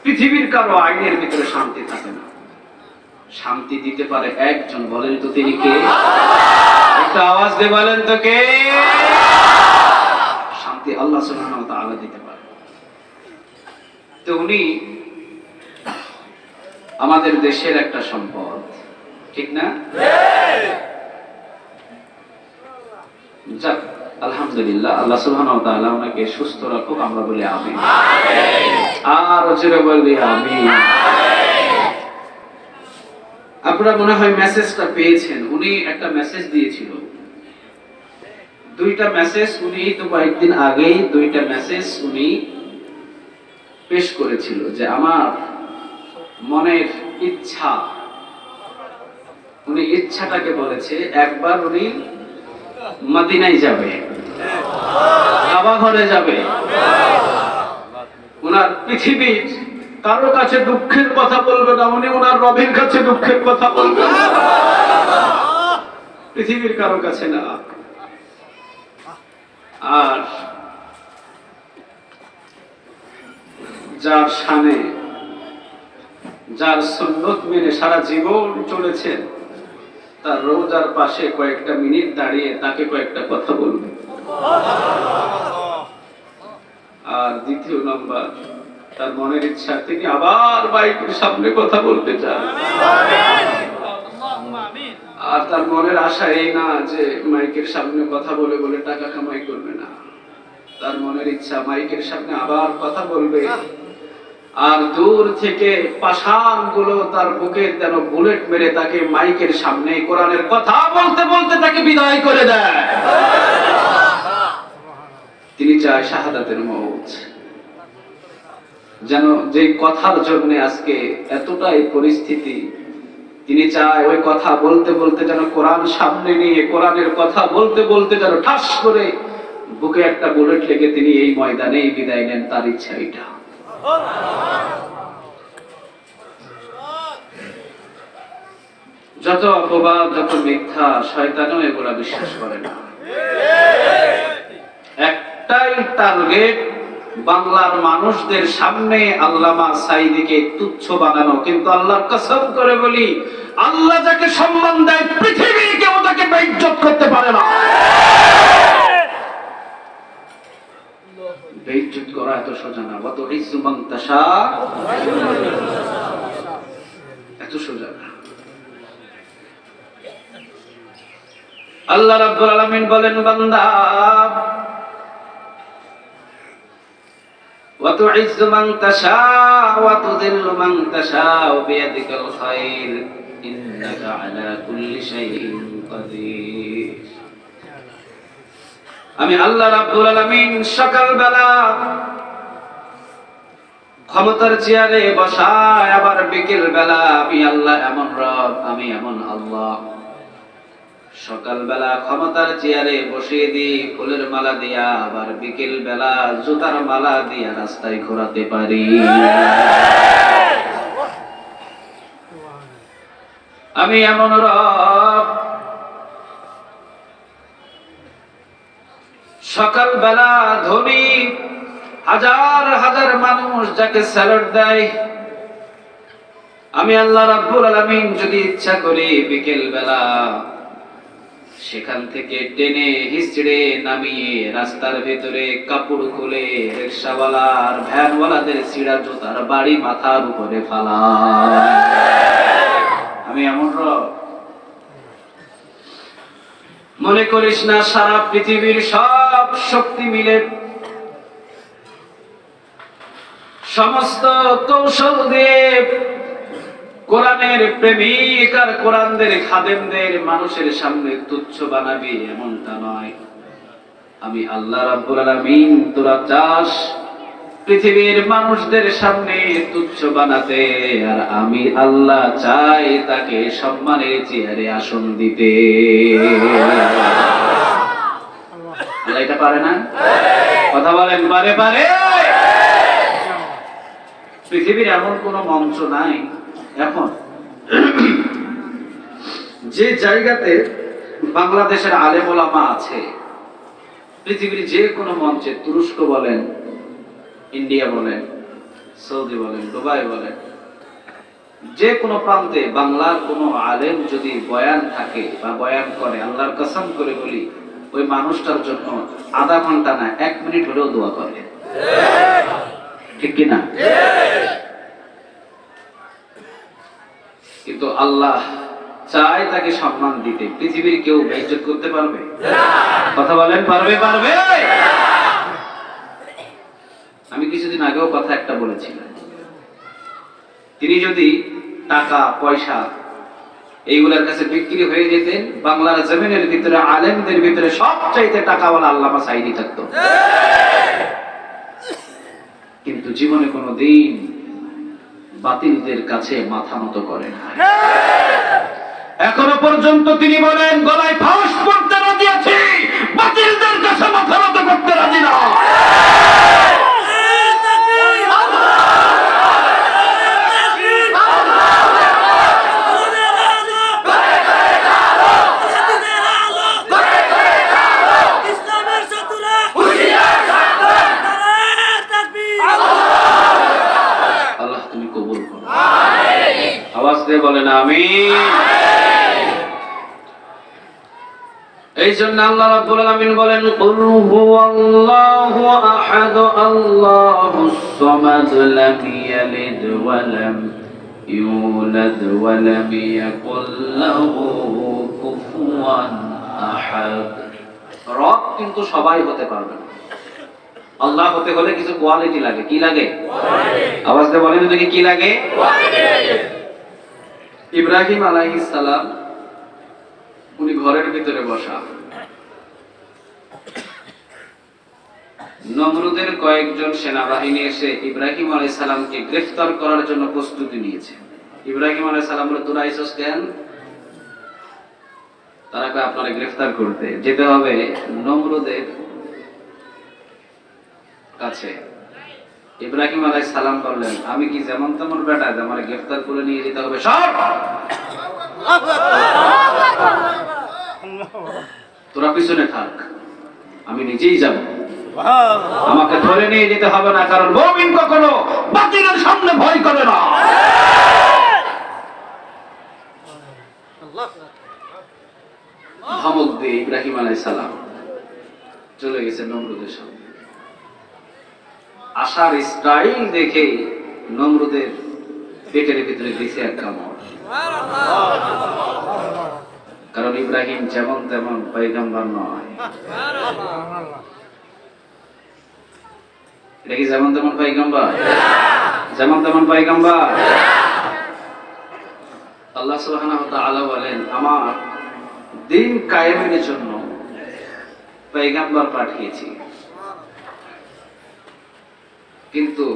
পৃথিবীর কারো আইনের ভিতরে শান্তি থাকে না। শান্তি দিতে পারে একজন, বলেন তো তিনি কে? একটা আওয়াজ দিয়ে বলেন তো কে? শান্তি আল্লাহ সুবহানাহু ওয়া তাআলা দিতে পারে। তো উনি আমাদের দেশের একটা সম্পদ, ঠিক না? যাক, আলহামদুলিল্লাহ, আল্লাহ সুবহানাহু ওয়া তাআলা ওনাকে সুস্থ রাখুক, আমরা বলি আমিন। আর জোরে বলি আমিন। আপনারা মনে হয় মেসেজটা পেয়েছেন, উনি একটা মেসেজ দিয়েছিল, 2টা মেসেজ। উনি তো কয়েকদিন আগেই 2টা মেসেজ উনি পেশ করেছিল, যে আমার মনের ইচ্ছা, উনি ইচ্ছাটাকে বলেছে। একবার উনি মদিনায় যাবে, কাবা ঘরে যাবে, ওনার পৃথিবীর কারো কাছে দুঃখের কথা বলবে না, উনি ওনার রবের কাছে দুঃখের কথা বলবেন, পৃথিবীর কারো কাছে না। আর যার শানে, যার সুন্নত মেনে সারা জীবন চলেছেন, তার রোজার পাশে কয়েকটা মিনিট দাঁড়িয়ে তাকে কয়েকটা কথা বলবে। আর দ্বিতীয় নম্বর, তার মনের ইচ্ছা তিনি আবার মাইকের সামনে কথা বলতে চান। আর তার মনের আশা এই না যে মাইকের সামনে কথা বলে বলে টাকা কামাই করবে না, তার মনের ইচ্ছা মাইকের সামনে আবার কথা বলবে, আর দূর থেকে পাষাণ গুলো তার বুকে যেন বুলেট মেরে তাকে মাইকের সামনে কোরআনের কথা বলতে বলতে তাকে বিদায় করে দেয়। তিনি চায় শাহাদাতের মওত। যেন যে কথার জন্য আজকে এতটাই পরিস্থিতি, তিনি চায় ওই কথা বলতে বলতে যেন কোরআন সামনে নিয়ে কোরআনের কথা বলতে বলতে যেন ঠাস করে বুকে একটা বুলেট লেগে তিনি এই ময়দানেই বিদায় নেন, তার ইচ্ছা এটা। যত অপবাদ, যত মিথ্যা, শয়তানও এগুলা বিশ্বাস করে না। একটাই টার্গেট, বাংলার মানুষদের সামনে আল্লামা সাঈদীকে তুচ্ছ বানানো। কিন্তু আল্লাহর কসম করে বলি, আল্লাহ যাকে সম্মান দেয় পৃথিবীর কেউ তাকে বেইজ্জত করতে পারে না। বেইজ্জত করা এত সোজা না। ওয়া তুইজ্জু মান তাশা, এত সোজা না। আল্লাহ রাব্বুল আলামিন বলেন, বান্দা ওয়া তুইজ্জু মান তাশা ওয়া তুযিল্লু মান তাশা বিয়াদিকাল খায়র ইন্নাকা আলা কুল্লি শাইইন কাদির। আমি আল্লাহ রাব্বুল আলামিন সকালবেলা ক্ষমতার চেয়ারে বসায়, আবার বিকেল বেলা আমি আল্লাহ এমন রব, আমি এমন আল্লাহ। সকালবেলা ক্ষমতার চেয়ারে বসিয়ে দিই ফুলের মালা দিয়া, আবার বিকেল বেলা জুতার মালা দিয়া রাস্তায় ঘোরাতে পারি। আমি এমন রব। সকালবেলা ধনী হাজার হাজার মানুষ যাকে স্যালুট দেয়, আমি আল্লাহ রাব্বুল আলামিন যদি ইচ্ছা করি বিকেল বেলা সেখান থেকে টেনে হিচড়ে নামিয়ে রাস্তার ভেতরে কাপড় খুলে রিকশাওয়ালার ভ্যানওয়ালাদের ছিঁড়া জুতার বাড়ি মাথার উপরে ফালাই। আমি এমন রব। মনে করিস না সারা পৃথিবীর সব শক্তি মিলে সমস্ত কৌশল দিয়ে কোরআনের প্রেমিক আর কোরআনদের খাদেমদের মানুষের সামনে তুচ্ছ বানাবি, এমনটা নয়। আমি আল্লাহ রাব্বুল আলামিন তোরা চাস পৃথিবীর মানুষদের সামনে তুচ্ছ বানাতে, আর আমি আল্লাহ চাই তাকে সম্মানের চেয়ারে আসন দিতে। আল্লাহ এটা পারে না? কথা বলেন, পারে? পারে। পৃথিবীর এমন কোন মঞ্চ নাই এখন যে জায়গাতে বাংলাদেশের আলেম ওলামা আছে। পৃথিবীর যে কোনো মঞ্চে, তুরস্ক বলেন, ইন্ডিয়া বলেন, সৌদি বলেন, দুবাই বলেন, যে কোনো প্রান্তে বাংলার কোনো আলেম যদি বয়ান থাকে বা বয়ান করে, আল্লাহর কসম করে বলি ওই মানুষটার জন্য আধা ঘন্টা না 1 মিনিট হলেও দোয়া করে। ঠিক কিনা? কিন্তু আল্লাহ চায় তাকে সম্মান দিতে। পৃথিবীর কেউ বেইজ্জত করতে পারবে? কথা বলেন, পারবে? পারবে। আমি কিছুদিন আগেও কথা একটা বলেছিলাম, তিনি যদি টাকা পয়সা এইগুলার কাছে বিক্রি হয়ে যেতেন, বাংলার জমিনের ভিতরে আলেমদের ভিতরে সবচাইতে টাকাওয়ালা আল্লামা সাঈদী থাকতো। কিন্তু জীবনে কোনোদিন বাতিলদের কাছে মাথা নত করে না। এখনো পর্যন্ত তিনি বলেন, গলায় ফাঁস পড়তে রাজি আছি, বাতিলদের কাছে মাথা নত করতে রাজি না। বলেন আমিন। এই জন্য আল্লাহ রাব্বুল আলামিন বলেন, কুল হুয়াল্লাহু আহাদ আল্লাহুস সামাদ লাম ইয়ালিদ ওয়া লাম ইউলাদ ওয়া লাম ইয়াকুল লাহু কুফুয়ান আহাদ। রব কিন্তু সবাই হতে পারবে না। আল্লাহ হতে হলে কিছু কোয়ালিটি লাগে। কি লাগে? আওয়াজ দিয়ে বলেন দেখি, কি লাগে? কোয়ালিটি লাগে। ইব্রাহিম আলাইহিস সালাম উনি ঘরের ভিতরে বসা, নমরুদের কয়েকজন সেনাবাহিনী এসে ইব্রাহিম আলাইহিস সালামকে গ্রেফতার করার জন্য প্রস্তুতি নিয়েছে। ইব্রাহিম আলাইহিস সালাম বলে, তোরা আইছস কেন? তারা কয় আপনারা গ্রেফতার করতে যেতে হবে নমরুদের কাছে। ইব্রাহিম আলাইহিস সালাম বললেন, আমি কি যেমন তেমন বেটা যে আমারে গ্রেফতার করে নিয়ে যেতে হবে? সব তোরা পিছনে থাক, আমি নিজেই যাব। আমাকে ধরে নিয়ে যেতে হবে না, কারণ মুমিন কখনো বাতিলের সামনে ভয় করে না। ধমক দিয়ে ইব্রাহিম আলাইহিস সালাম চলে গেছে নমরুদের সামনে। আসার স্টাইল দেখে নমরুদের পেটের ভিতরে দিয়েছে এক কামড়। কারণ ইব্রাহিম যেমন তেমন পয়গম্বর নয়। এটা কি যেমন তেমন পয়গম্বর? যেমন তেমন পয়গম্বর? আল্লাহ সুবহানাহু ওয়া তাআলা বলেন, আমার দিন কায়েমের জন্য পয়গম্বর পাঠিয়েছি, কিন্তু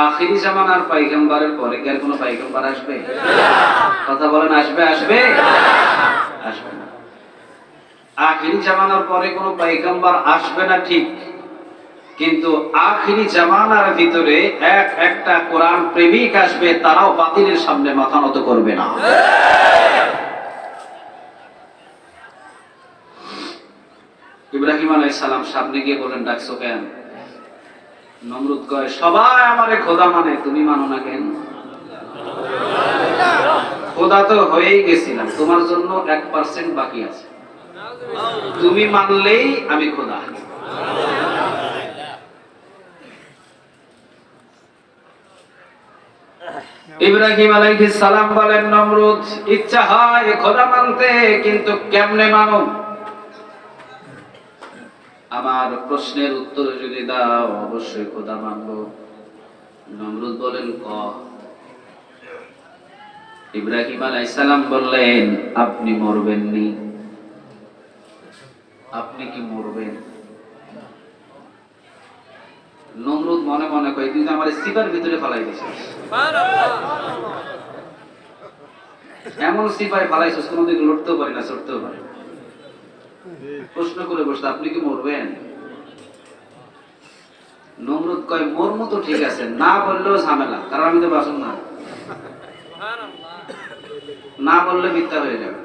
আখিরি জামানার পয়গম্বরের পরে কি আর কোনো পয়গম্বর আসবে? কথা বলেন, আসবে? আসবে? আসবে না। আখিরি জামানার পরে কোনো পয়গম্বর আসবে না ঠিক, কিন্তু আখিরি জামানার ভিতরে একটা কোরআন প্রেমিক আসবে, তারাও বাতিলের সামনে মাথা নত করবে না। ইব্রাহিম আলাইহিস সালাম সামনে গিয়ে বলেন, ডাকছো কেন? নমরুদ কয়, সবাই আমারে খোদা মানে, তুমি মানো না কেন? খোদা তো হয়েই গেছিলাম, তোমার জন্য 1% বাকি আছে, তুমি মানলেই আমি খোদা। ইব্রাহিম আলাইহিস সালাম বলেন, নমরুদ, ইচ্ছা হয় খোদা মানতে, কিন্তু কেমনে মানো? আমার প্রশ্নের উত্তর যদি দাও, অবশ্যই খোদা মানব। নমরুদ বলেন, ক। ইব্রাহিম আলাইহিস সালাম বললেন, আপনি মরবেননি। আপনি কি মরবেন? নমরুদ মনে মনে কয়, তুই আমার সিপার ভিতরে ফেলাই দিছিস। এমন সিপাই ফেলাইছিস কোনোদিন লড়তেও পারি না, চড়তেও পারি না। প্রশ্ন করে বসতে, আপনি কি মরবেন? নমরুদ কয়, মরমু তো ঠিক আছে, না বললেও ঝামেলা, কারণ আমি তো বাসন না, না বললে মিথ্যা হয়ে যাবে।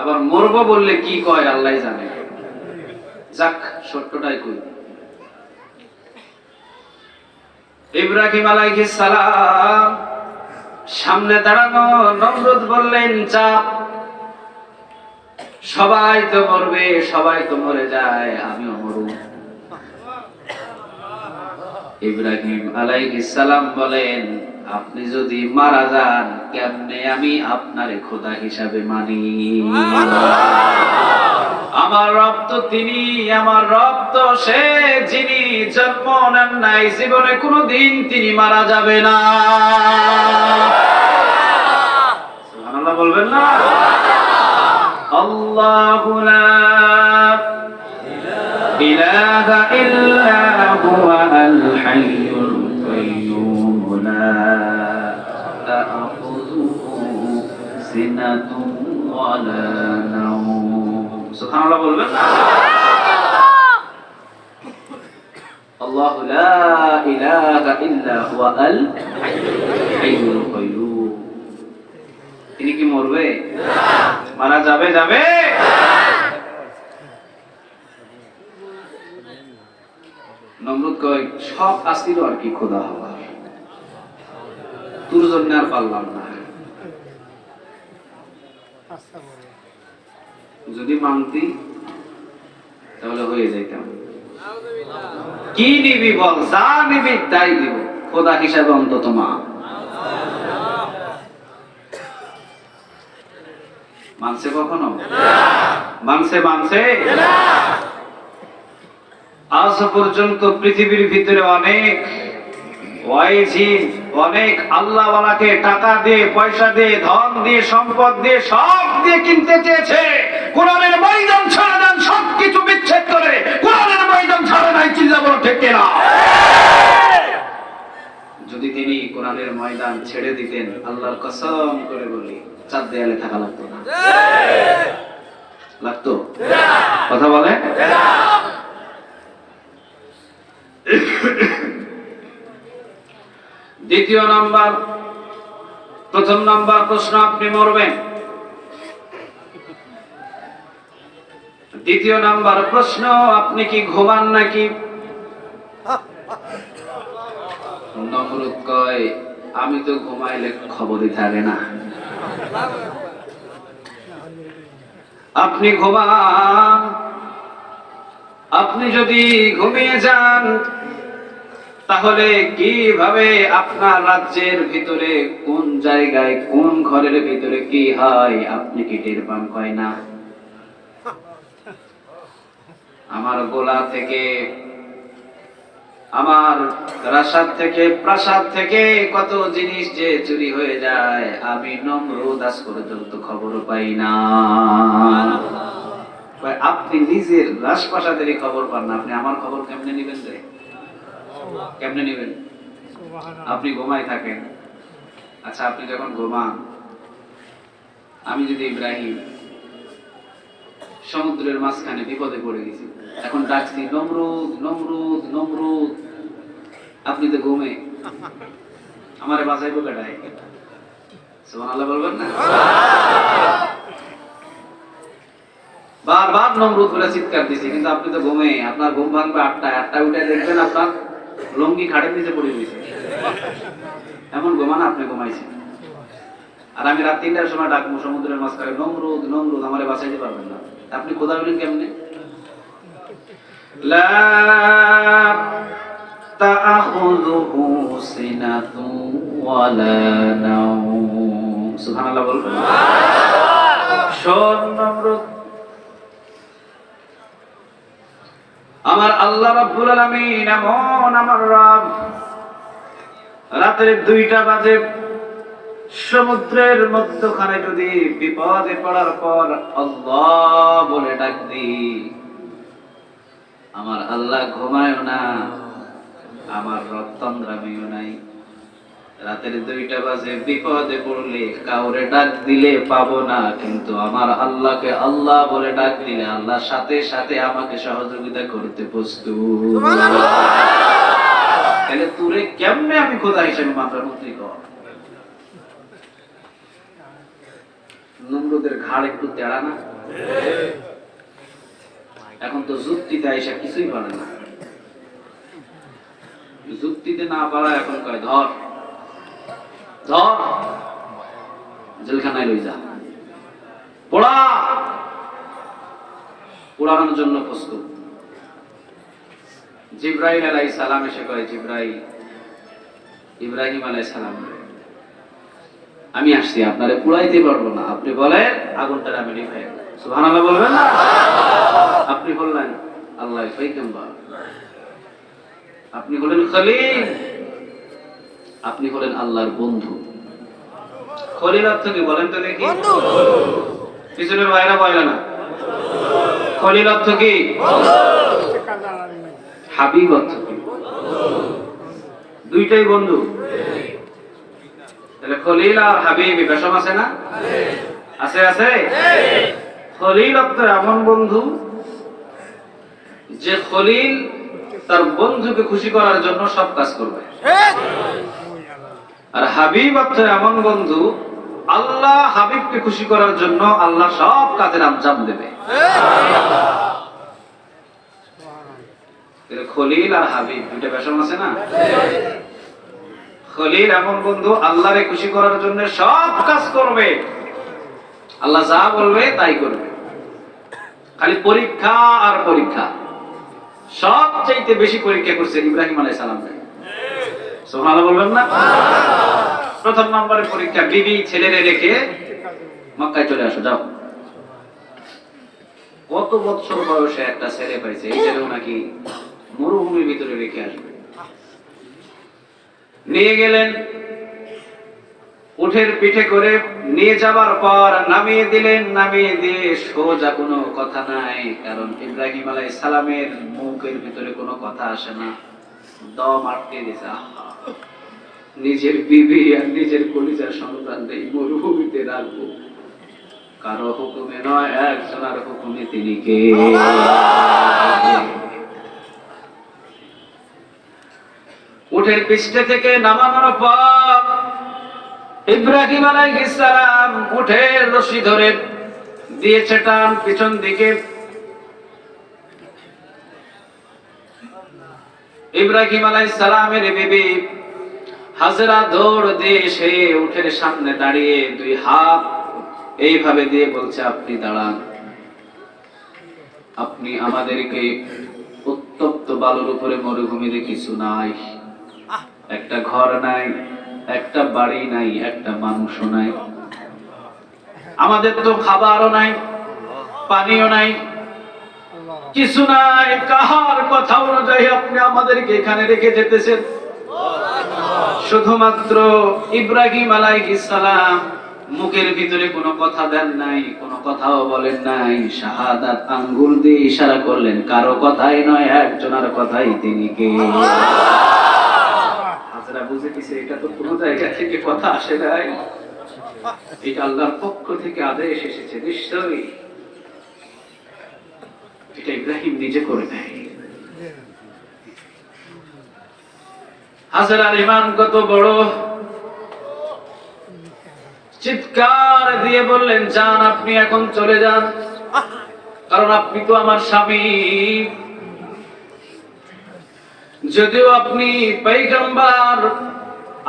আবার মরবো বললে কি কয় আল্লাহ জানে। যাক, সত্যটাই কই। ইব্রাহিম আলাইহিস সালাম সামনে দাঁড়ানো। নমরুদ বললেন, চাপ, সবাই তো মরবে, সবাই তো মরে যায়, আমিও মরব। ইব্রাহিম আলাইহিস সালাম বলেন, আপনি যদি মারা যান, কেমনে আমি আপনারে খোদা হিসাবে মানি? আমার রব তো তিনি, আমার রব তো সে, যিনি জন্ম নেন নাই, জীবনে কোনোদিন তিনি মারা যাবে না। সুবহানাল্লাহ বলবেন না? আল্লাহু লা ইলাহা ইল্লা হুয়াল হাইয়ুল কাইয়্যুম লা তা'খুযুহু সিনাতুন ওয়া লা নাওম। সুবহানাল্লাহ বলবেন না? আল্লাহু লা ইলাহা ইল্লা হুয়াল হাইয়ুল কাইয়্যুম। তিনি কি মরবে? মারা যাবে? যাবে। নমরুদ কয়, সব আসিল আর কি খোদা হওয়া, তোর জন্য আর পারলাম না। যদি মানতি তাহলে হয়ে যাইতাম। কি নিবি বল? যা নিবি তাই দিব, খোদা হিসাবে অন্তত মা। মানছে কখনো? মানছে? মানছে? আজ পর্যন্ত পৃথিবীর ভিতরে অনেক ওয়াইজিন, অনেক আল্লাহওয়ালাকে টাকা দিয়ে, পয়সা দিয়ে, ধন দিয়ে, সম্পদ দিয়ে, সব দিয়ে কিনতে চেয়েছে। কোরআনের ময়দান ছাড়া দেন, সবকিছু বিচ্ছেদ করে কোরআনের ময়দান ছাড়া নাই। চিল্লা বলো ঠিক কিনা? যদি তিনি কোরআন রানের ময়দান ছেড়ে দিতেন, আল্লাহর কসম করে বলি 4 দেয়ালে থাকা লাগতো না। লাগতো? কথা বলে। দ্বিতীয় নাম্বার, প্রথম নাম্বার প্রশ্ন আপনি মরবেন। দ্বিতীয় নাম্বার প্রশ্ন, আপনি কি ঘুমান নাকি? নমরুদ কয়, আমি তো ঘুমাইলে খবরই থাকে না। আপনি ঘুমান, আপনি যদি ঘুমিয়ে যান তাহলে কিভাবে আপনার রাজ্যের ভিতরে কোন জায়গায় কোন ঘরের ভিতরে কি হয় আপনি কি টের পান? কয় না। আমার গোলা থেকে, আমার রাসাদ থেকে, প্রাসাদ থেকে কত জিনিস যে চুরি হয়ে যায়, আমি নমরুদ আজ পর্যন্ত খবর পাই না। আপনি নিজের রাজপ্রাসাদেরই খবর পান না, আপনি আমার খবর কেমনে নেবেন রে? কেমনে নেবেন? আপনি ঘুমাই থাকেন। আচ্ছা, আপনি যখন ঘুমান, আমি যদি ইব্রাহিম সমুদ্রের মাঝখানে বিপদে পড়ে গেছি, এখন ডাকছি নমরুদ নমরুদ নমরুদ, আপনি তো ঘুমে, আমারে বাঁচাইবো কেডায়? সুবহানাল্লাহ বলবেন না? বারবার নমরুদ বলে চিৎকার দিছি, কিন্তু আপনি তো ঘুমে, আপনার ঘুম ভাঙবে 8টায় উঠে দেখবেন আপনার লঙ্গি খাড়ের নিচে পড়ে গেছে। এমন ঘুমান আপনি ঘুমাইছেন, আর আমি রাত 3টার সময় ডাকবো সমুদ্রের মাঝখানে নমরুদ নমরুদ, আমারে বাঁচাইতে পারবেন না। আপনি খোদা বলেন কেমনে? লা তাআখুযুহু সিনাতু ওয়ালা নাওম। সুবহানাল্লাহ বলবেন। শোন নমরুদ, আমার আল্লাহ রাব্বুল আলামিন এমন আমার রব, রাতের 2টা বাজে সমুদ্রের মধ্যখানে যদি বিপদে পড়ার পর আল্লাহ বলে ডাক দিই, আমার আল্লাহ ঘুমায়ও না, আমার রব তন্দ্রামিও নাই। রাতের 2টা বাজে বিপদে পড়লে কাউরে ডাক দিলে পাবো না, কিন্তু আমার আল্লাহকে আল্লাহ বলে ডাক দিলে আল্লাহ সাথে সাথে আমাকে সহযোগিতা করতে প্রস্তুত। তাহলে তুরে কেমনে আমি খোদা হিসেবে মাত্রা মন্ত্রী কর? নমরুদের ঘাড় একটু তেড়া না? এখন তো যুক্তিতে আইসা কিছুই পারে না, যুক্তিতে না পারা এখন কয় ধর ধর, জেলখানায় লই যা, পোড়া, পোড়ানোর জন্য প্রস্তুত। জিবরাইল আলাইহিস সালাম এসে কয়, জিবরাইল, ইব্রাহিম আলাইহিস সালাম, আমি আসছি, আপনারে পুড়াইতে পারবো না, আপনি বলেন আগুনটা আমি নিভাই। সুবহানাল্লাহ বলবেন না? আপনি বললেন আল্লাহ ফাইকাম্বার, আপনি হলেন খলিল, আপনি হলেন আল্লাহর বন্ধু। খলিল অর্থ কি বলেন তো দেখি? পিছনের ভাইরা বলে না। খলিল অর্থ কি? হাবিব অর্থ কি? দুইটাই বন্ধু। তাহলে খলিল আর হাবিব বেশম আছে না? আছে আছে। খলিল অর্থ এমন বন্ধু যে খলিল তার বন্ধুকে খুশি করার জন্য সব কাজ করবে, আর হাবিব অর্থ এমন বন্ধু আল্লাহ হাবিবকে খুশি করার জন্য আল্লাহ সব কাজের আঞ্জাম দেবে। খলিল আর হাবিব দুইটা বেশম আছে না? খলিল এমন বন্ধু আল্লাহরে খুশি করার জন্য সব কাজ করবে, আল্লাহ যা বলবে তাই করবে, খালি পরীক্ষা আর পরীক্ষা। সবচাইতে বেশি পরীক্ষা করছে ইব্রাহিম আলাইহিস সালাম। সুবহানাল্লাহ বলবেন না? প্রথম নম্বরে পরীক্ষা, বিবি ছেলেরে রেখে মক্কায় চলে আসো, যাও। কত বছর বয়সে একটা ছেলে পাইছে, এই ছেলেও নাকি মরুভূমির ভিতরে রেখে আসবে। নিয়ে গেলেন, উঠের পিঠে করে নিয়ে যাবার পর নামিয়ে দিলেন, নামিয়ে দিয়ে সোজা কোনো কথা নাই, কারণ ইব্রাহিম আলাইহিস সালামের মুখের ভিতরে কোনো কথা আসে না, দম আটকে গেছে। নিজের বিবি আর নিজের কলিজার সন্তান নেই মরুভূমিতে রাখবো, কারো হুকুমে নয়, একজনের হুকুমে। তিনি কে? উটের পৃষ্ঠে থেকে নামানোর পর ইব্রাহিম আলাইহিস সালাম উটের রশি ধরে দিয়েছে টান পিছন দিকে। ইব্রাহিম আলাইহিস সালামের বিবি হাজেরা দৌড় দিয়ে সে উটের সামনে দাঁড়িয়ে দুই হাত এইভাবে দিয়ে বলছে, আপনি দাঁড়ান, আপনি আমাদেরকে উত্তপ্ত বালুর উপরে মরুভূমিতে কিছু নাই, একটা ঘর নাই, একটা বাড়ি নাই, একটা মানুষও নাই, আমাদের তো খাবারও নাই, পানিও নাই, কিছু নাই, কাহার কথা অনুযায়ী আপনি আমাদেরকে এখানে রেখে যেতেছেন? শুধুমাত্র ইব্রাহিম আলাইহিস সালাম মুখের ভিতরে কোনো কথা দেন নাই, কোনো কথাও বলেন নাই, শাহাদাত আঙ্গুল দিয়ে ইশারা করলেন, কারো কথাই নয়, একজনের কথাই। তিনি কে? হাজরা বুঝে গেছে এটা তো কোনো জায়গা থেকে কথা আসে নাই, এটা আল্লাহর পক্ষ থেকে আদেশ এসেছে, নিশ্চয়ই এটা ইব্রাহিম নিজে করে নেয়। হাজরার ঈমান কত বড়! চিৎকার দিয়ে বললেন, যান, আপনি এখন চলে যান, কারণ আপনি তো আমার স্বামী, যদিও আপনি পয়গম্বর,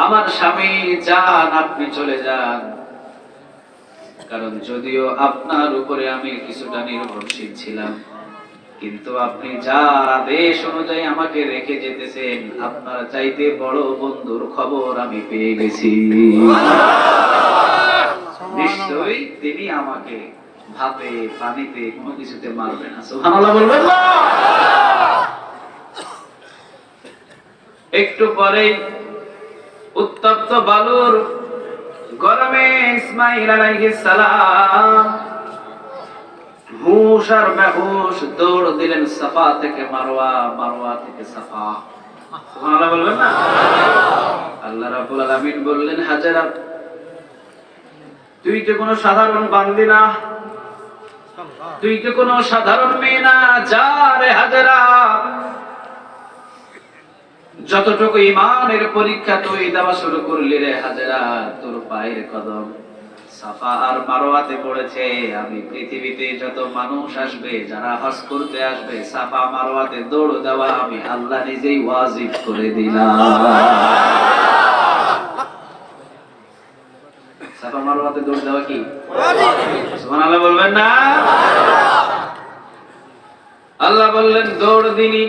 আমার স্বামী, যান, আপনি চলে যান, কারণ যদিও আপনার উপরে আমি কিছুটা নির্ভরশীল ছিলাম, কিন্তু আপনি যার আদেশ অনুযায়ী আমাকে রেখে যেতেছেন, আপনার চাইতে বড় বন্ধুর খবর আমি পেয়ে গেছি। নিশ্চয়ই তিনি আমাকে ভাতে পানিতে কোনো কিছুতে মারবে না। সুবহানাল্লাহ বলবেন না? একটু পরেই উত্তপ্ত বালুর গরমে ইসমাঈল আলাইহিস সালাম হুশ আর বেহুশ দৌড় দিলেন সাফা থেকে মারওয়া, মারওয়া থেকে সাফা। সুবহানাল্লাহ বলবেন না? আল্লাহ রাব্বুল আলামিন বললেন, হাজেরা, তুই তো কোনো সাধারণ বান্দি না, তুই তো কোনো সাধারণ মেয়ে না, যা রে হাজেরা, যতটুকু ঈমানের পরীক্ষা তুই দেওয়া শুরু করলি রে হাজেরা, তোর পায়ের কদম সাফা আর মারওয়াতে পড়েছে। আমি পৃথিবীতে যত মানুষ আসবে, যারা হজ করতে আসবে, সাফা মারওয়াতে দৌড় দেওয়া আমি আল্লাহ নিজেই ওয়াজিব করে দিলাম। সাফা মারওয়াতে দৌড় দেওয়া কি ওয়াজিব? সুবহানাল্লাহ বলবেন না? আল্লাহ বললেন, দৌড় দিনি,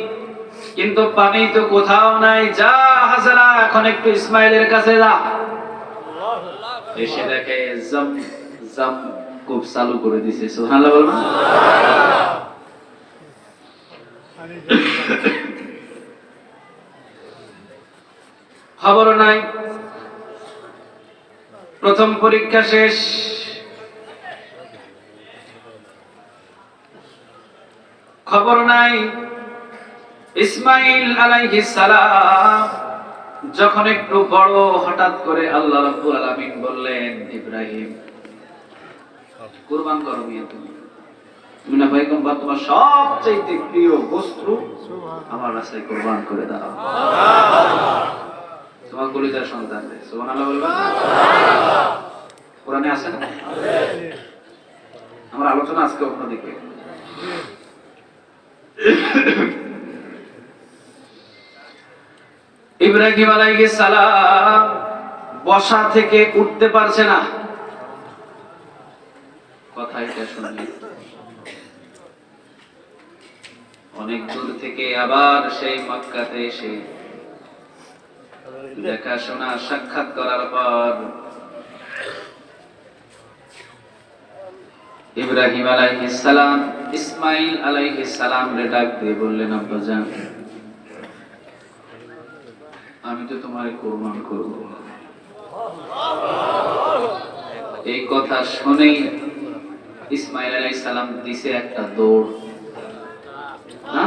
কিন্তু পানি তো কোথাও নাই, যা হাজেরা, এখন একটু ইসমাইলের কাছে যা। এসে দেখে জম খুব চালু করে দিছে। সুবহানাল্লাহ বলবেন? খবর নাই, প্রথম পরীক্ষা শেষ। খবর নাই, ইসমাঈল আলাইহিস সালাম যখন একটু বড়, হঠাৎ করে আল্লাহ রাব্বুল আলামিন বললেন, ইব্রাহিম, কুরবান করো মিয়া, তুমি না পয়গম্বর, তোমার সবচেয়ে প্রিয় বস্তু আমার রাস্তায় কুরবান করে দাও, তোমার কলিজার সন্তান। সুবহানাল্লাহ বলবেন? কোরআনে আছে না? আমার আলোচনা আজকে অন্যদিকে। ইব্রাহিম আলাইহিস সালাম বসা থেকে উঠতে পারছে না। কথা এটা শুনলেন, অনেক দূর থেকে আবার সেই মক্কাতে এসে দেখাশোনা সাক্ষাৎ করার পর ইব্রাহিম আলাইহিস সালাম ইসমাঈল আলাইহিস সালাম রে ডাক দিয়ে বললেন, আব্বাজান, আমি তো তোমারে কুরবান করব। এই কথা শুনেই ইসমাঈল আলাইহিস সালাম দিছে একটা দৌড়। না,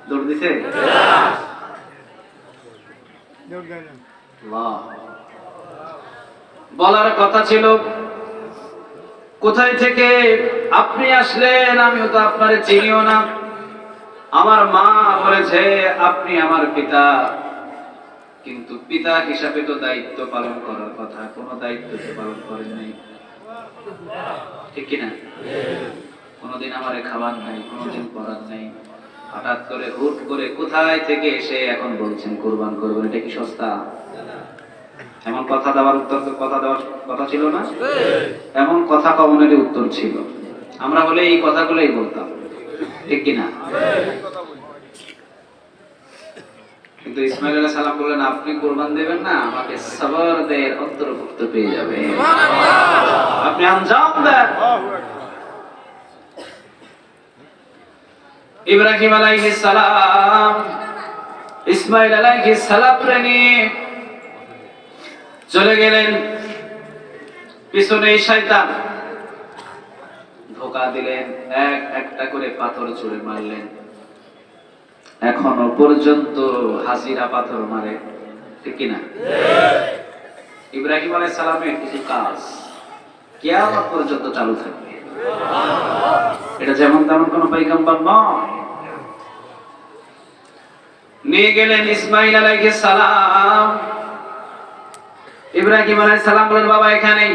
দৌড় দিছে, বলার কথা ছিল কোথায় থেকে আপনি আসলেন, আমিও তো আপনারে চিনিও না। আমার মা বলেছে আপনি আমার পিতা, কিন্তু পিতা হিসাবে তো দায়িত্ব পালন করার কথা, কোনো দায়িত্ব তো পালন করেন নাই, ঠিক কিনা? কোনোদিন আমারে খাবার নাই, কোনোদিন পড়ার নাই, হঠাৎ করে হুট করে কোথায় থেকে এসে এখন বলছেন কুরবান করবেন, এটা কি সস্তা? এমন কথা দেওয়ার উত্তর, কথা দেওয়ার কথা ছিল না? এমন কথা কমনেরই উত্তর ছিল। আমরা হলে এই কথাগুলোই বলতাম, ঠিক কিনা? কিন্তু ইসমাইল আলাইহিস সালাম বললেন আপনি কুরবান দেবেন না, আমাকে সবরদের অন্তর্ভুক্ত পেয়ে যাবে, আপনি আঞ্জাম দেন। ইব্রাহিম আলাইহিস সালাম ইসমাইল আলাইহিস সালাম নিয়ে চলে গেলেন। পিছনে শয়তান ধোঁকা দিলেন, একটা করে পাথর ছুঁড়ে মারলেন। এখনো পর্যন্ত হাজিরা পাথর মারে, ঠিক কিনা? ইব্রাহিম আলাইহিস সালামের কিছু কাজ কিয়ামত পর্যন্ত চালু থাকবে, এটা যেমন তেমন কোন পয়গম্বর নয়। নিয়ে গেলেন ইসমাইল আলাইহিস সালাম। ইব্রাহিম আলাইহিস সালাম বলেন বাবা এখানেই,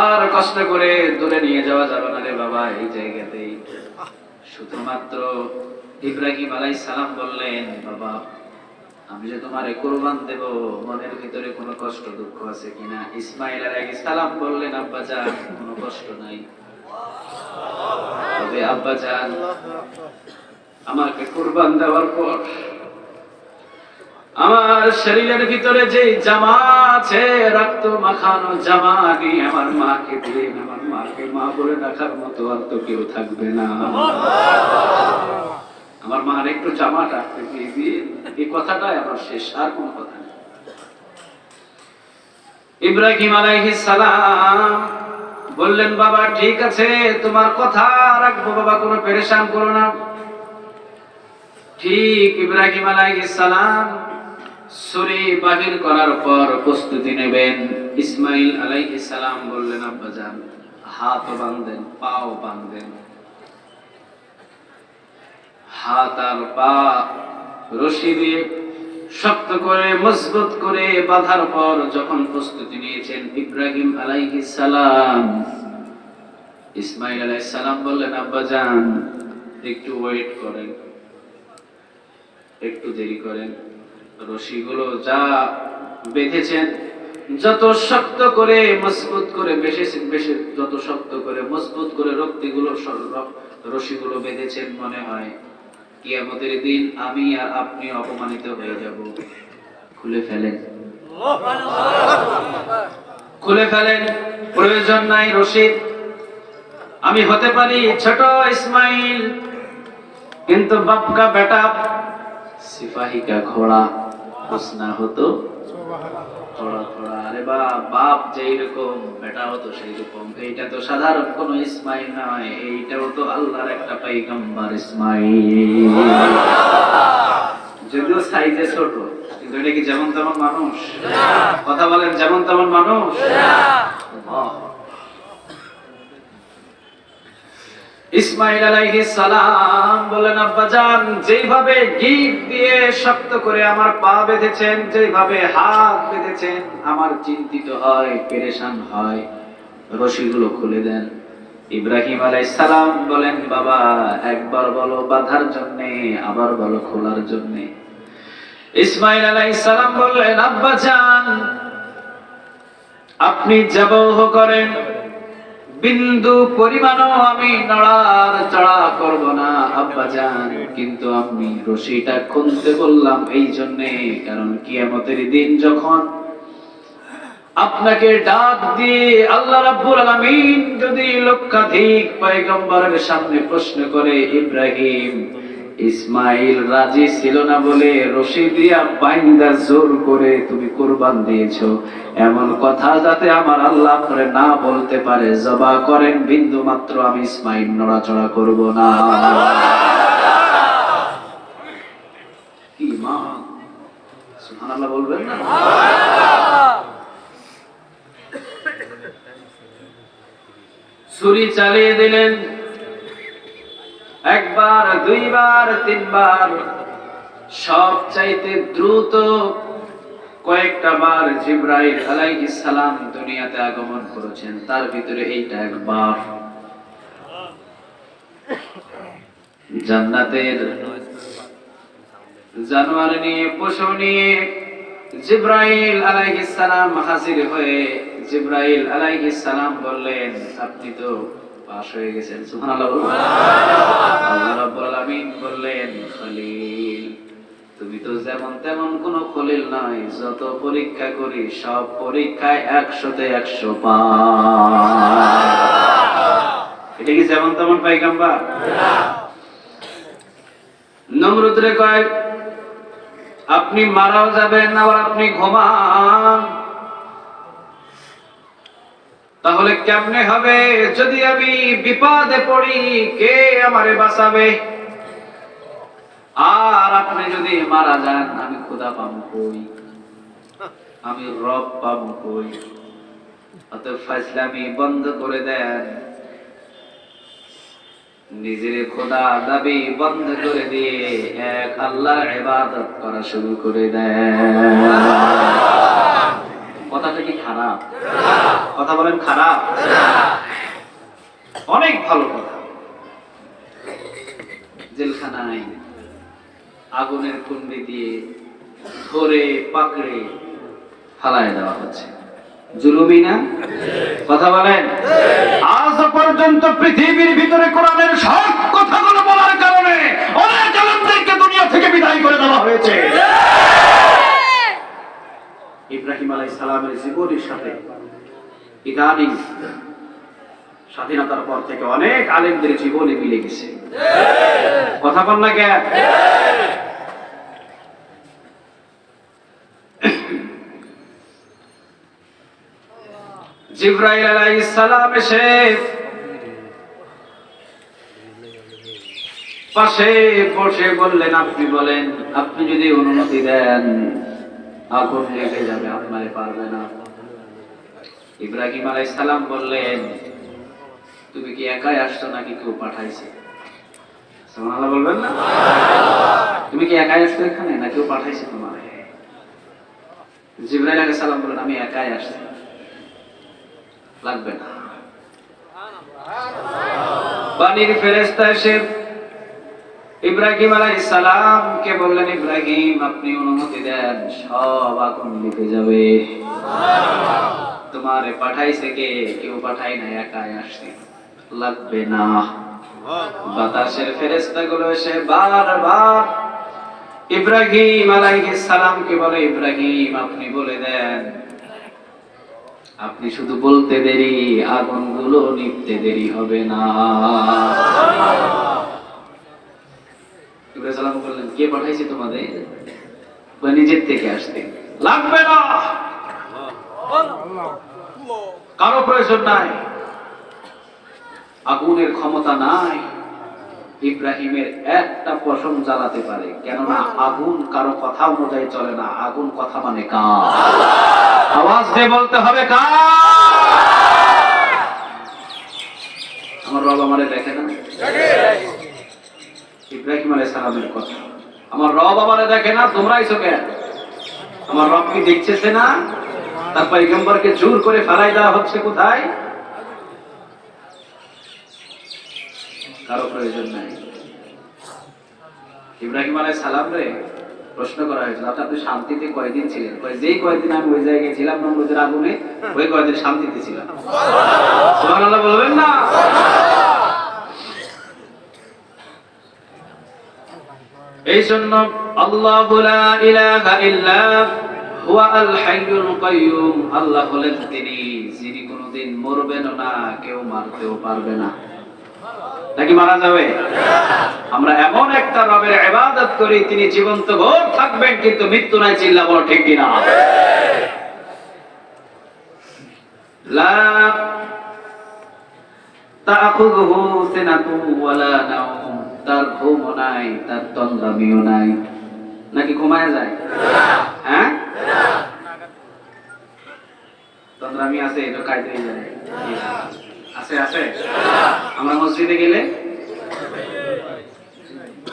আর কষ্ট করে দূরে নিয়ে যাওয়া যাবে না রে বাবা, এই জায়গাতেই। শুধুমাত্র ইব্রাহিম আলাইহিস সালাম বললেন বাবা আমি যে তোমারে কুরবান দেব, মনের ভিতরে কোনো কষ্ট দুঃখ আছে কিনা? ইসমাইল আলাইহিস সালাম বললেন আব্বা জান কোনো কষ্ট নাই, তবে আব্বা জান আমাকে কুরবান দেওয়ার পর আমার শরীরের ভিতরে যে জামা আছে, রক্ত মাখানো জামা নিয়ে আমার মাকে দিন, আমার মাকে মা বলে ডাকার মতো আর তো কেউ থাকবে না, আমার মার একটু জামাটা দিয়ে দিন, এই কথাটাই আমার শেষ, আর কোন কথা নেই। ইব্রাহিম আলাইহিস সালাম বললেন বাবা ঠিক আছে তোমার কথা রাখবো বাবা, কোনো পেরেশান করো না। ঠিক ইব্রাহিম আলাইহিস সালাম ছুরি বাহির করার পর প্রস্তুতি নেবেন, ইসমাইল আলাইহিস সালাম বললেন আব্বা জান হাত বাঁধেন, পাও বাঁধেন। হাত আর পা রশি দিয়ে শক্ত করে মজবুত করে বাঁধার পর যখন প্রস্তুতি নিয়েছেন ইব্রাহিম আলাইহিস সালাম, ইসমাইল আলাইহিস সালাম বললেন আব্বা জান একটু ওয়েট করেন, একটু দেরি করেন। রশিগুলো যা বেঁধেছেন যত শক্ত করে মজবুত করে যত শক্ত করে মজবুত করে রশিগুলো বেঁধেছেন, মনে হয় কিয়ামতের দিন আমি আর আপনি অপমানিত হয়ে যাব। খুলে ফেলেন, খুলে ফেলেন, প্রয়োজন নাই রশি। আমি হতে পারি ছোট ইসমাইল, কিন্তু বাপ কা বেটা সিপাহী কা ঘোড়া কুছ না হতো থোড়া থোড়া। আরে বাপ যেই রকম বেটা হতো সেই রকম। এইটা তো সাধারণ কোন ইসমাইল নয়, এইটাও তো আল্লাহর একটা পয়গম্বর ইসমাইল, যদিও সাইজে ছোট, কিন্তু এটা কি যেমন তেমন মানুষ? কথা বলেন যেমন তেমন মানুষ? ইসমাইল আলাইহিস সালাম বলেন আব্বা জান যেইভাবে গিট দিয়ে শক্ত করে আমার পা বেঁধেছেন, যেইভাবে হাত বেঁধেছেন, আমার চিন্তিত হয়, পেরেশান হয়, রশিগুলো খুলে দেন। ইব্রাহিম আলাইহিস সালাম বলেন বাবা একবার বলো বাঁধার জন্য, আবার বলো খোলার জন্য। ইসমাইল আলাইহিস সালাম বললেন আব্বা জান আপনি জবাহ করেন, বিন্দু পরিমাণও আমি নড়াচড়া করব না আব্বা জান, কিন্তু আমি রশিটা খুলতে বললাম এই জন্যে কারণ কিয়ামতের দিন যখন আপনাকে ডাক দিয়ে আল্লাহ রাব্বুল আলামিন যদি লক্ষাধিক পয়গম্বরের সামনে প্রশ্ন করে ইব্রাহিম ইসমাইল রাজি ছিল না বলে রশি দিয়া বাইন্দা জোর করে তুমি কুরবান দিয়েছো, এমন কথা যাতে আমার আল্লাহ করে না বলতে পারে, জবা করেন বিন্দু মাত্র আমি ইসমাইল নড়াচড়া করব না। সুবহানাল্লাহ বলবেন না? ছুরি চালিয়ে দিলেন, একবার, দুইবার, তিনবার, সবচাইতে দ্রুত কয়েকটা বার জিবরাইল আলাইহিস সালাম দুনিয়াতে আগমন করেছেন, তার ভিতরে এইটা একবার। জান্নাতের জানোয়ার নিয়ে, পশু নিয়ে জিবরাইল আলাইহিস সালাম হাজির হয়ে জিবরাইল আলাইহিস সালাম বললেন, আপনি তো পাস হয়ে গেছেন। সুবহানাল্লাহ বলুন। আল্লাহ রাব্বুল আলামিন বললেন, খলিল, তুমি তো যেমন তেমন কোন খলিল নয়, যত পরীক্ষা করি সব পরীক্ষায় 100তে 100 পাই। এটা কি যেমন তেমন পয়গম্বর? না। নমরুদ রে কয়, আপনি মারাও যাবেন না, আবার আপনি ঘুমান, তাহলে কেমনে হবে? যদি আমি বিপদে পড়ি কে আমারে বাঁচাবে? আর আপনি যদি মারা যান আমি খোদা পাবো কই, আমি রব পাবো কই? অতএব ফাজলামি বন্ধ করে দেন, নিজের খোদা দাবি বন্ধ করে দিয়ে এক আল্লাহর ইবাদত করা শুরু করে দেন। কথাটা কি খারাপ? কথা বলেন খারাপ? অনেক ভালো কথা। জেলখানায় আগুনের কুণ্ডি দিয়ে ধরে পাকড়ে ফালায় দেওয়া হচ্ছে, জুলুমি না? কথা বলেন। আজ পর্যন্ত পৃথিবীর ভিতরে কোরআনের সব কথাগুলো বলার কারণে অনেক আলেমদেরকে দুনিয়া থেকে বিদায় করে দেওয়া হয়েছে। ইব্রাহিম আলাইহিস সালামের জীবনের সাথে ইদানিং স্বাধীনতার পর থেকে অনেক আলেমদের জীবনে মিলে গেছে। কথা বল না কেন? জিবরাইল আলাইহিস সালাম এসে পাশে বসে বললেন, আপনি বলেন, আপনি যদি অনুমতি দেন আগুন লেগে যাবে, আপনারে পারবে না। ইব্রাহিম আলাইহিস সালাম বললেন, তুমি কি একাই আসছো নাকি কেউ পাঠাইছে? সুবহানাল্লাহ বলবেন না? তুমি কি একাই আসছো এখানে না কেউ পাঠাইছে তোমারে? জিবরাইল আলাইহিস সালাম বললেন, আমি একাই আসছি, লাগবে না। পানির ফেরেশতা এসে ইব্রাহিম আলাইহিস সালামকে বললেন, ইব্রাহিম আপনি অনুমতি দেন, সব আগুন নিভে যাবে। তোমারে পাঠাইছে কে? কেউ পাঠাই না, একাই আসছে, লাগবে না। বাতাসের ফেরেশতাগুলো এসে বারবার ইব্রাহিম আলাইহিস সালামকে বলে, ইব্রাহিম আপনি বলে দেন, আপনি শুধু বলতে দেরি, আগুনগুলো নিভতে দেরি হবে না। ইব্রাহিম সালাম বললেন, কে পাঠাইছে তোমাদের? নিজের থেকে আসতে, লাগবে না, কারো প্রয়োজন নাই, আগুনের ক্ষমতা নাই ইব্রাহিমের একটা পশম জ্বালাতে পারে, কেননা আগুন কারো কথা অনুযায়ী চলে না, আগুন কথা মানে কার? আওয়াজ দিয়ে বলতে হবে কার? আমার রব আমারে দেখে না? ইব্রাহিম আলাইহিস সালামের কথা, আমার রব আমারে দেখে না, তোমরা আইছো কেন? আমার রব কি দেখতেছে না? তার পয়গম্বরকে জোর করে ফেলাই দেওয়া হচ্ছে কোথায়? কারো প্রয়োজন নাই। ইব্রাহিম আলাইহিস সালাম রে প্রশ্ন করা হয়েছিল, আপনি শান্তিতে কয়দিন ছিলেন? যেই কয়দিন আমি ওই জায়গায় ছিলাম নমরুদের আগুনে, ওই কয়দিন শান্তিতে ছিলাম। সুবহানাল্লাহ বলবেন না? এই জন্য আল্লাহু লা ইলাহা ইল্লা হুয়া আল হাইয়ুল কাইয়ুম, আল্লাহ হলেন তিনি যিনি কোনোদিন মরবেন না, কেউ মারতেও পারবে না। নাকি মারা যাবে? আমরা এমন একটা রবের ইবাদত করি, তিনি জীবন্ত ভোর থাকবেন, কিন্তু মৃত্যু নাই। চিল্লা বলো ঠিক কিনা? লা তাখুযুহু সিনাতু ওয়ালা নাওম, তার ঘুমও নাই, তার তন্দ্রামিও নাই। নাকি ঘুমায় যায়? হ্যাঁ, চন্দ্রামি আছে এটা কাইতেই জানে আছে আছে আমরা মসজিদে গেলে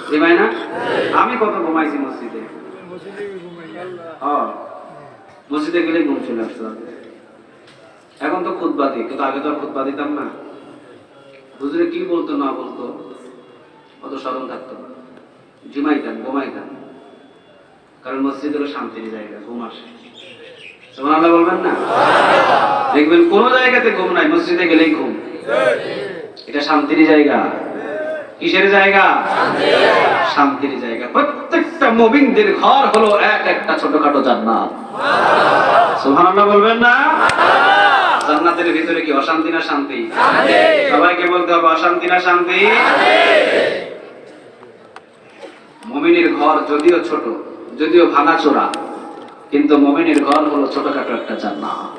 ঘুমাই না আমি কত ঘুমাইছি মসজিদে মসজিদে গেলে ঘুম চলে আসতো এখন তো খুতবা দিই কিন্তু আগে তো আর খুতবা দিতাম না হুজুরে কি বলতো না বলতো অত স্মরণ থাকতো ঘুমাইতাম কারণ মসজিদ হলো শান্তির জায়গা ঘুম আসে সুবহানাল্লাহ বলবেন না দেখবেন কোন জায়গাতে ঘুম নাই মসজিদে গেলেই ঘুম এটা শান্তির জায়গা কিসের জায়গা শান্তির জায়গা প্রত্যেকটা মুমিনদের ঘর হলো এক একটা ছোটখাটো জান্নাত সুবহানাল্লাহ বলবেন না জান্নাতের ভিতরে কি অশান্তি না শান্তি সবাইকে বলতে হবে অশান্তি না শান্তি মুমিনের ঘর যদিও ছোট যদিও ভাঙাচোরা কিন্তু মুমিনের ঘর হলো ছোটখাটো একটা জান্নাত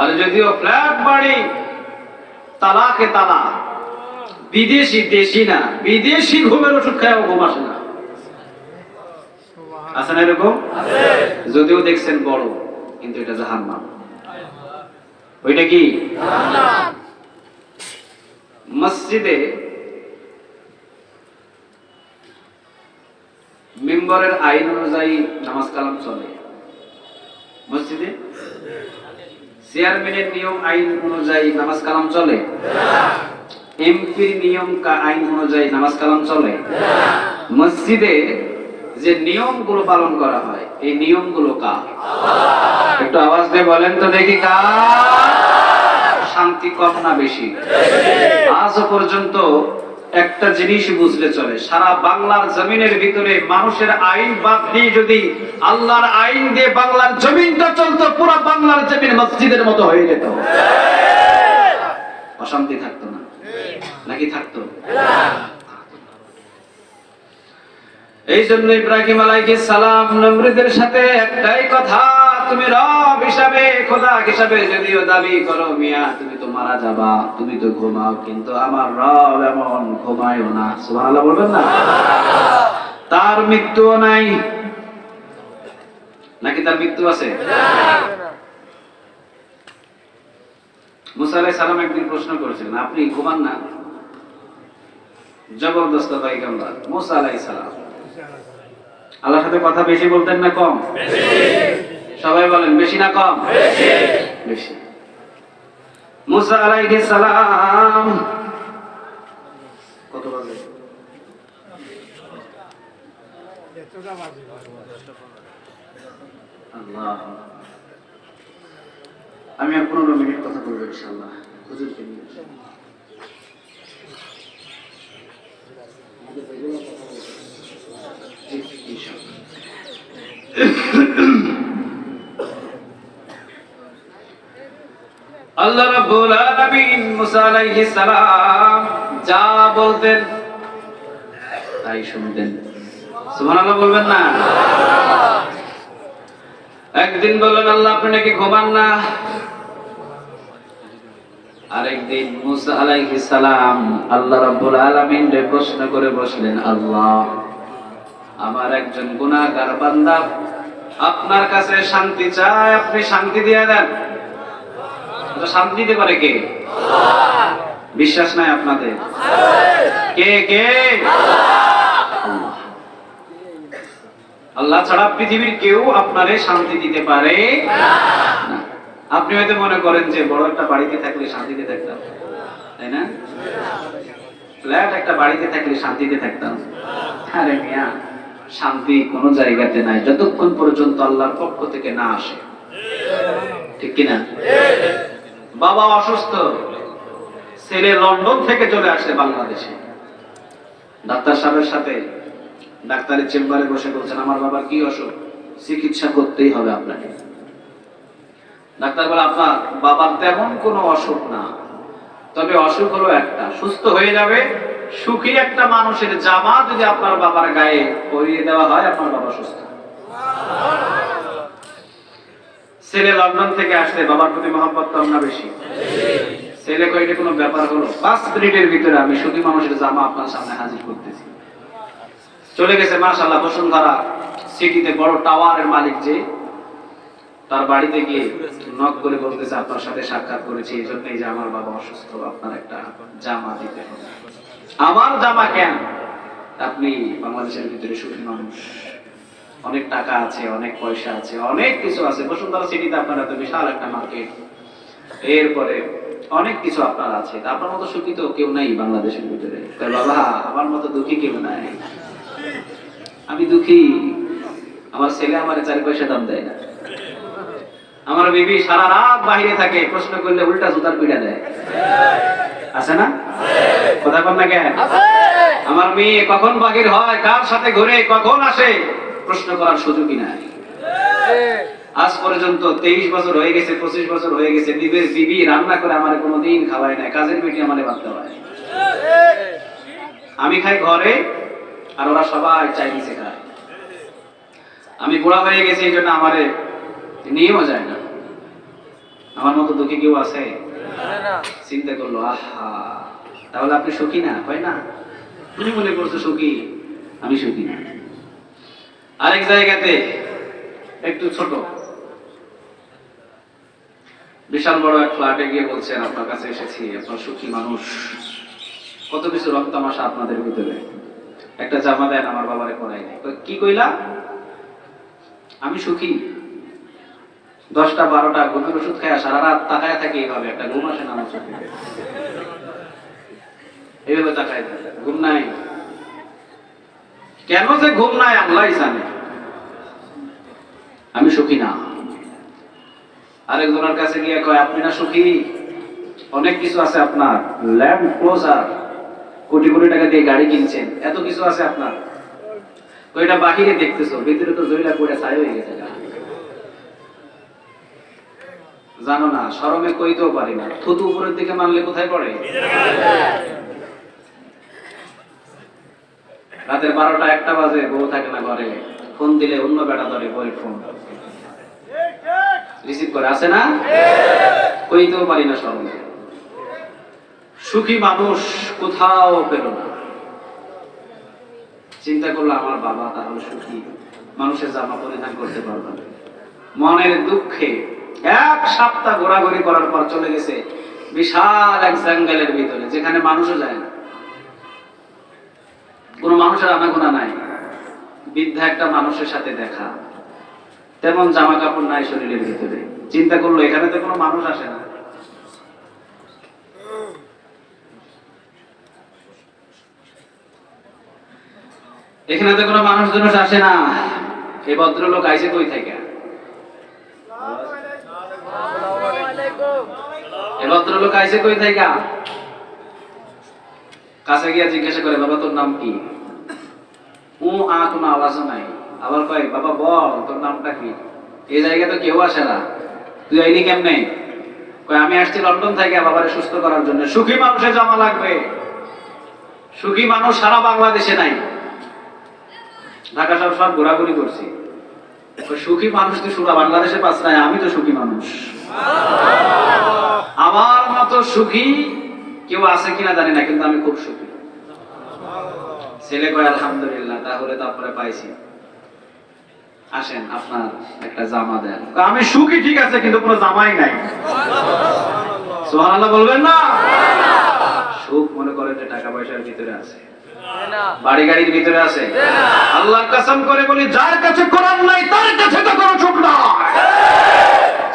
আর যদিও ফ্ল্যাট বাড়ি তালাকে তালা বিদেশি দেশি না বিদেশি ঘুমের ওষুধ খায়ও ঘুম আসে না আছে না এরকম যদিও দেখছেন বড় কিন্তু এটা জাহান্নাম ওইটা কি মসজিদে মেম্বারের আইন অনুযায়ী নামাজ কালাম চলে মসজিদে চেয়ারম্যানের নিয়ম আইন অনুযায়ী নামাজ কালাম চলে এমপির নিয়ম আইন অনুযায়ী নামাজ কালাম চলে মসজিদে যে নিয়মগুলো পালন করা হয় এই নিয়মগুলো কার একটু আওয়াজ দিয়ে বলেন তো দেখি কার শান্তি কম না বেশি আজ পর্যন্ত একটা জিনিস বুঝলে চলে সারা বাংলার জমিনের ভিতরে মানুষের আইন বাদ দিয়ে যদি আল্লাহর আইন দিয়ে বাংলার জমিনটা চলতো পুরো বাংলার জমিন মসজিদের মতো হয়ে যেত অশান্তি থাকতো না নাকি থাকতো এই জন্য ইব্রাহিম আলাইহিস সালাম নমরুদের সাথে একটাই কথা তুমি রব হিসাবে খোদা হিসাবে যদিও দাবি করো মিয়া তুমি তো মারা যাবা তুমি তো ঘুমাও কিন্তু আমার রব এমন ঘুমায়ও না সুবহানাল্লাহ বলবেন না তার মৃত্যুও নাই নাকি তার মৃত্যু আছে মুসা আলাইহিস সালাম একদিন প্রশ্ন করেছিলেন আপনি ঘুমান না জবরদস্ত পয়গম্বর মুসা আলাইহিস সালাম আল্লাহর সাথে কথা বেশি বলতেন না কম বেশি সবাই বলেন বেশি না কম বেশি বেশি মুসা আলাইহিস সালাম কত বাজে এতটা বাজে আল্লাহ আমি আর 15 মিনিট কথা বলবো ইনশাআল্লাহ হুজুরকে নিয়ে আল্লাহ রাব্বুল আলামিন মুসা আলাইহিস সালাম যা বলতেন তাই শুনতেন সুবহানাল্লাহ বলবেন না একদিন বললেন আল্লাহ আপনি নাকি ঘুমান না আরেকদিন মুসা আলাইহিস সালাম আল্লাহ রাব্বুল আলামিনকে প্রশ্ন করে বসলেন আল্লাহ আমার একজন গুনাহগার বান্দা আপনার কাছে শান্তি চায় আপনি শান্তি দিয়ে দেন তো শান্তি দিতে পারে কে আল্লাহ বিশ্বাস নাই আপনাদের কে কে আল্লাহ আল্লাহ ছাড়া পৃথিবীর কেউ আপনারে শান্তি দিতে পারে না আপনি হয়তো মনে করেন যে বড় একটা বাড়িতে থাকলে শান্তিতে থাকতাম তাই না ফ্ল্যাট একটা বাড়িতে থাকলে শান্তিতে থাকতাম আরে মিয়া শান্তি কোনো জায়গাতে নাই যতক্ষণ পর্যন্ত আল্লাহর পক্ষ থেকে না আসে ঠিক কি না বাবা অসুস্থ ছেলে লন্ডন থেকে চলে আসে বাংলাদেশে ডাক্তার সাহেবের সাথে ডাক্তারের চেম্বারে বসে বলছেন আমার বাবার কি অসুখ চিকিৎসা করতেই হবে আপনাকে ডাক্তার বলে আপনার বাবার তেমন কোনো অসুখ না তবে অসুখ হলো একটা সুস্থ হয়ে যাবে সুখী একটা মানুষের জামা যদি আপনার বাবার গায়ে পরিয়ে দেওয়া হয় আপনার বাবা সুস্থ ছেলে লন্ডন থেকে আসলে বাবার প্রতি মহব্বত কম না বেশি ছেলে কইতে কোনো ব্যাপার হলো 5 মিনিটের ভিতরে আমি সুখী মানুষের জামা আপনার সামনে হাজির করতেছি চলে গেছে মাশাআল্লাহ বসুন্ধরা সিটিতে বড় টাওয়ারের মালিক যে তার বাড়িতে গিয়ে নক করে বলতেছে আপনার সাথে সাক্ষাৎ করেছি এই জন্যই যে আমার বাবা অসুস্থ, আপনার একটা জামা দিতে হবে। আমার জামা কেন? আপনি বাংলাদেশের ভিতরে সুখী মানুষ, অনেক টাকা আছে, অনেক পয়সা আছে, অনেক কিছু আছে। বসুন্ধরা সিটিতে আপনার এত বিশাল একটা মার্কেট, এরপরে অনেক কিছু আপনার আছে, আপনার মতো সুখী তো কেউ নাই বাংলাদেশের ভিতরে। তাই বাবা আমার মতো দুঃখী কেউ নাই, আমি দুঃখী। আমার ছেলে আমার 4 পয়সা দাম দেয় না, আমার বিবি সারা রাত বাইরে থাকে, প্রশ্ন করলে উল্টা জুতার পিটা দেয়, আছে না? কথা বল না কেন? আমার মেয়ে কখন বাগের হয়, কার সাথে ঘুরে, কখন আসে, প্রশ্ন করার সুযোগই নাই। আজ পর্যন্ত 23 বছর হয়ে গেছে, 25 বছর হয়ে গেছে, বিবি রান্না করে আমার কোনোদিন খাওয়ায় নাই, কাজের বেটি আমারে ভাত খাওয়ায়। আমি খাই ঘরে, আর ওরা সবাই চাইনিজে খায়। আমি বুড়া হয়ে গেছি এই জন্য আমারে নিয়েও যায় না। আমার মতো দুঃখী কেউ আছে? চিন্তা করলো, আহা তাহলে আপনি সুখী না? হয় না? তুমি মনে করছো সুখী, আমি সুখী না। আরেক জায়গাতে একটু ছোট বিশাল বড় এক ফ্ল্যাটে গিয়ে বলছেন আপনার কাছে এসেছি, আপনার সুখী মানুষ, কত কিছু রক্তামাশা আপনাদের ভিতরে, একটা জামা দেন আমার বাবারে পরাই নাই। কি কইলা? আমি সুখী, 10টা 12টা ঘুমের ওষুধ খায় সারা রাত তাকায় থাকে, এইভাবে একটা ঘুম আসে না আমার চোখে, এইভাবে তাকায় থাকে, ঘুম নাই। কেন যে ঘুম নাই আল্লাহই জানে, আমি সুখী না। আরেকজনের কাছে গিয়ে কয় আপনি না সুখী, অনেক কিছু আছে আপনার, ল্যান্ড ক্লোজার, কোটি কোটি টাকা দিয়ে গাড়ি কিনছেন, এত কিছু আছে আপনার, তো এটা বাহিরে দেখতেছো, ভিতরে তো জয়লা পড়ে ছাই হয়ে গেছে। জানো না, শরমে কইতেও পারি না, থুতু উপরের দিকে মানলে কোথায় পড়ে? রাতের 12টা 1টা বাজে, বউ থাকে না ঘরে, ফোন দিলে অন্য বেটা ধরে বউয়ের ফোন রিসিভ করে, আসে না? কইতেও পারি না শরমে। সুখী মানুষ কোথাও পেল না। চিন্তা করলো আমার বাবা তাহলে সুখী, মানুষের জামা পরিধান করতে পারবে না। মনের দুঃখে 1 সপ্তাহ ঘোরাঘুরি করার পর চলে গেছে বিশাল এক জঙ্গলের ভিতরে, যেখানে মানুষও যায় না, কোন মানুষের আনাগোনা নাই। বৃদ্ধা একটা মানুষের সাথে দেখা, তেমন জামা কাপড় নাই শরীরের ভিতরে। চিন্তা করলো এখানে তো কোনো মানুষ আসে না, এখানে তো কোনো মানুষ জনস আসে না, এই ভদ্রলোক আইছে কই থেকে? এই ভদ্রলোক আইছে কই থেকে? কাছে গিয়ে জিজ্ঞাসা করে বাবা তোর নাম কি? কোনো আওয়াজও নাই। আবার কয় বাবা বল তোর নামটা কি? এই জায়গায় তো কেউ আসে না, তুই আইলি কেমনে? কয় আমি আসছি লন্ডন থেকে বাবারে সুস্থ করার জন্য। সুখী মানুষের জামা লাগবে, সুখী মানুষ সারা বাংলাদেশে নাই, ঢাকা শহর সব ঘোরাঘুরি করছি। সুখী মানুষ তো সুরা বাংলাদেশে পাস নাই, আমি তো সুখী মানুষ। আমার মতো সুখী কেউ আছে কিনা জানি না, কিন্তু আমি খুব সুখী। ছেলে কয় আলহামদুলিল্লাহ, তাহলে তারপরে পাইছি, আসেন আপনার একটা জামা দেন। আমি সুখী ঠিক আছে, কিন্তু কোনো জামাই নাই। সুবহানাল্লাহ বলবেন না? সুখ মনে করেন যে টাকা পয়সার ভিতরে আছে, বাড়ি গাড়ির ভিতরে আছে। আল্লাহর কসম করে বলি, যার কাছে কোরআন নাই তার কাছে তো কোনো সুখ নাই।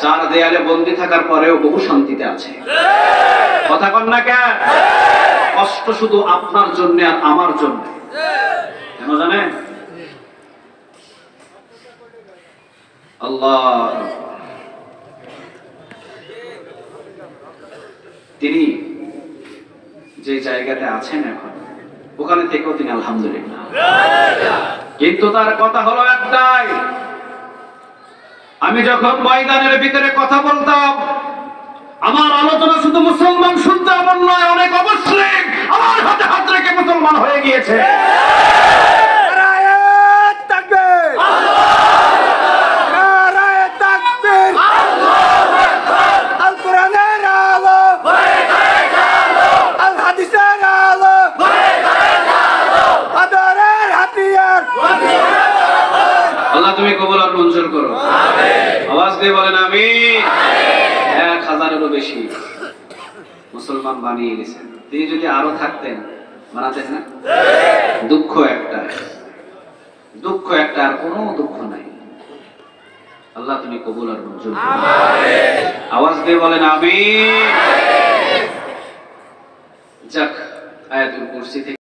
চার দেয়ালে বন্দী থাকার পরেও বহু শান্তিতে আছে। কথা কন না কেন? কষ্ট শুধু আপনার জন্য আর আমার জন্য। কেন জানেন? আল্লাহ তিনি যে জায়গাতে আছেন এখন, ওখানে থেকেও তিনি আলহামদুলিল্লাহ। কিন্তু তার কথা হলো একটাই, আমি যখন ময়দানের ভিতরে কথা বলতাম, আমার আলোচনা শুধু মুসলমান শুনতে এমন নয়, অনেক অমুসলিম আমার হাতে হাত রেখে মুসলমান হয়ে গিয়েছে। আল্লাহ তুমি কবুল আর মঞ্জুর করো। আওয়াজ দিয়ে বলেন আমিন। 1000-এরও বেশি মুসলমান বানিয়ে গেছেন। তিনি যদি আরো থাকতেন বানাতেন না? দুঃখ একটা, আর কোনো দুঃখ নাই। আল্লাহ তুমি কবুল আর মঞ্জুর করো। আওয়াজ দিয়ে বলেন আমিন। যাক, আয়াতুল কুরসি থেকে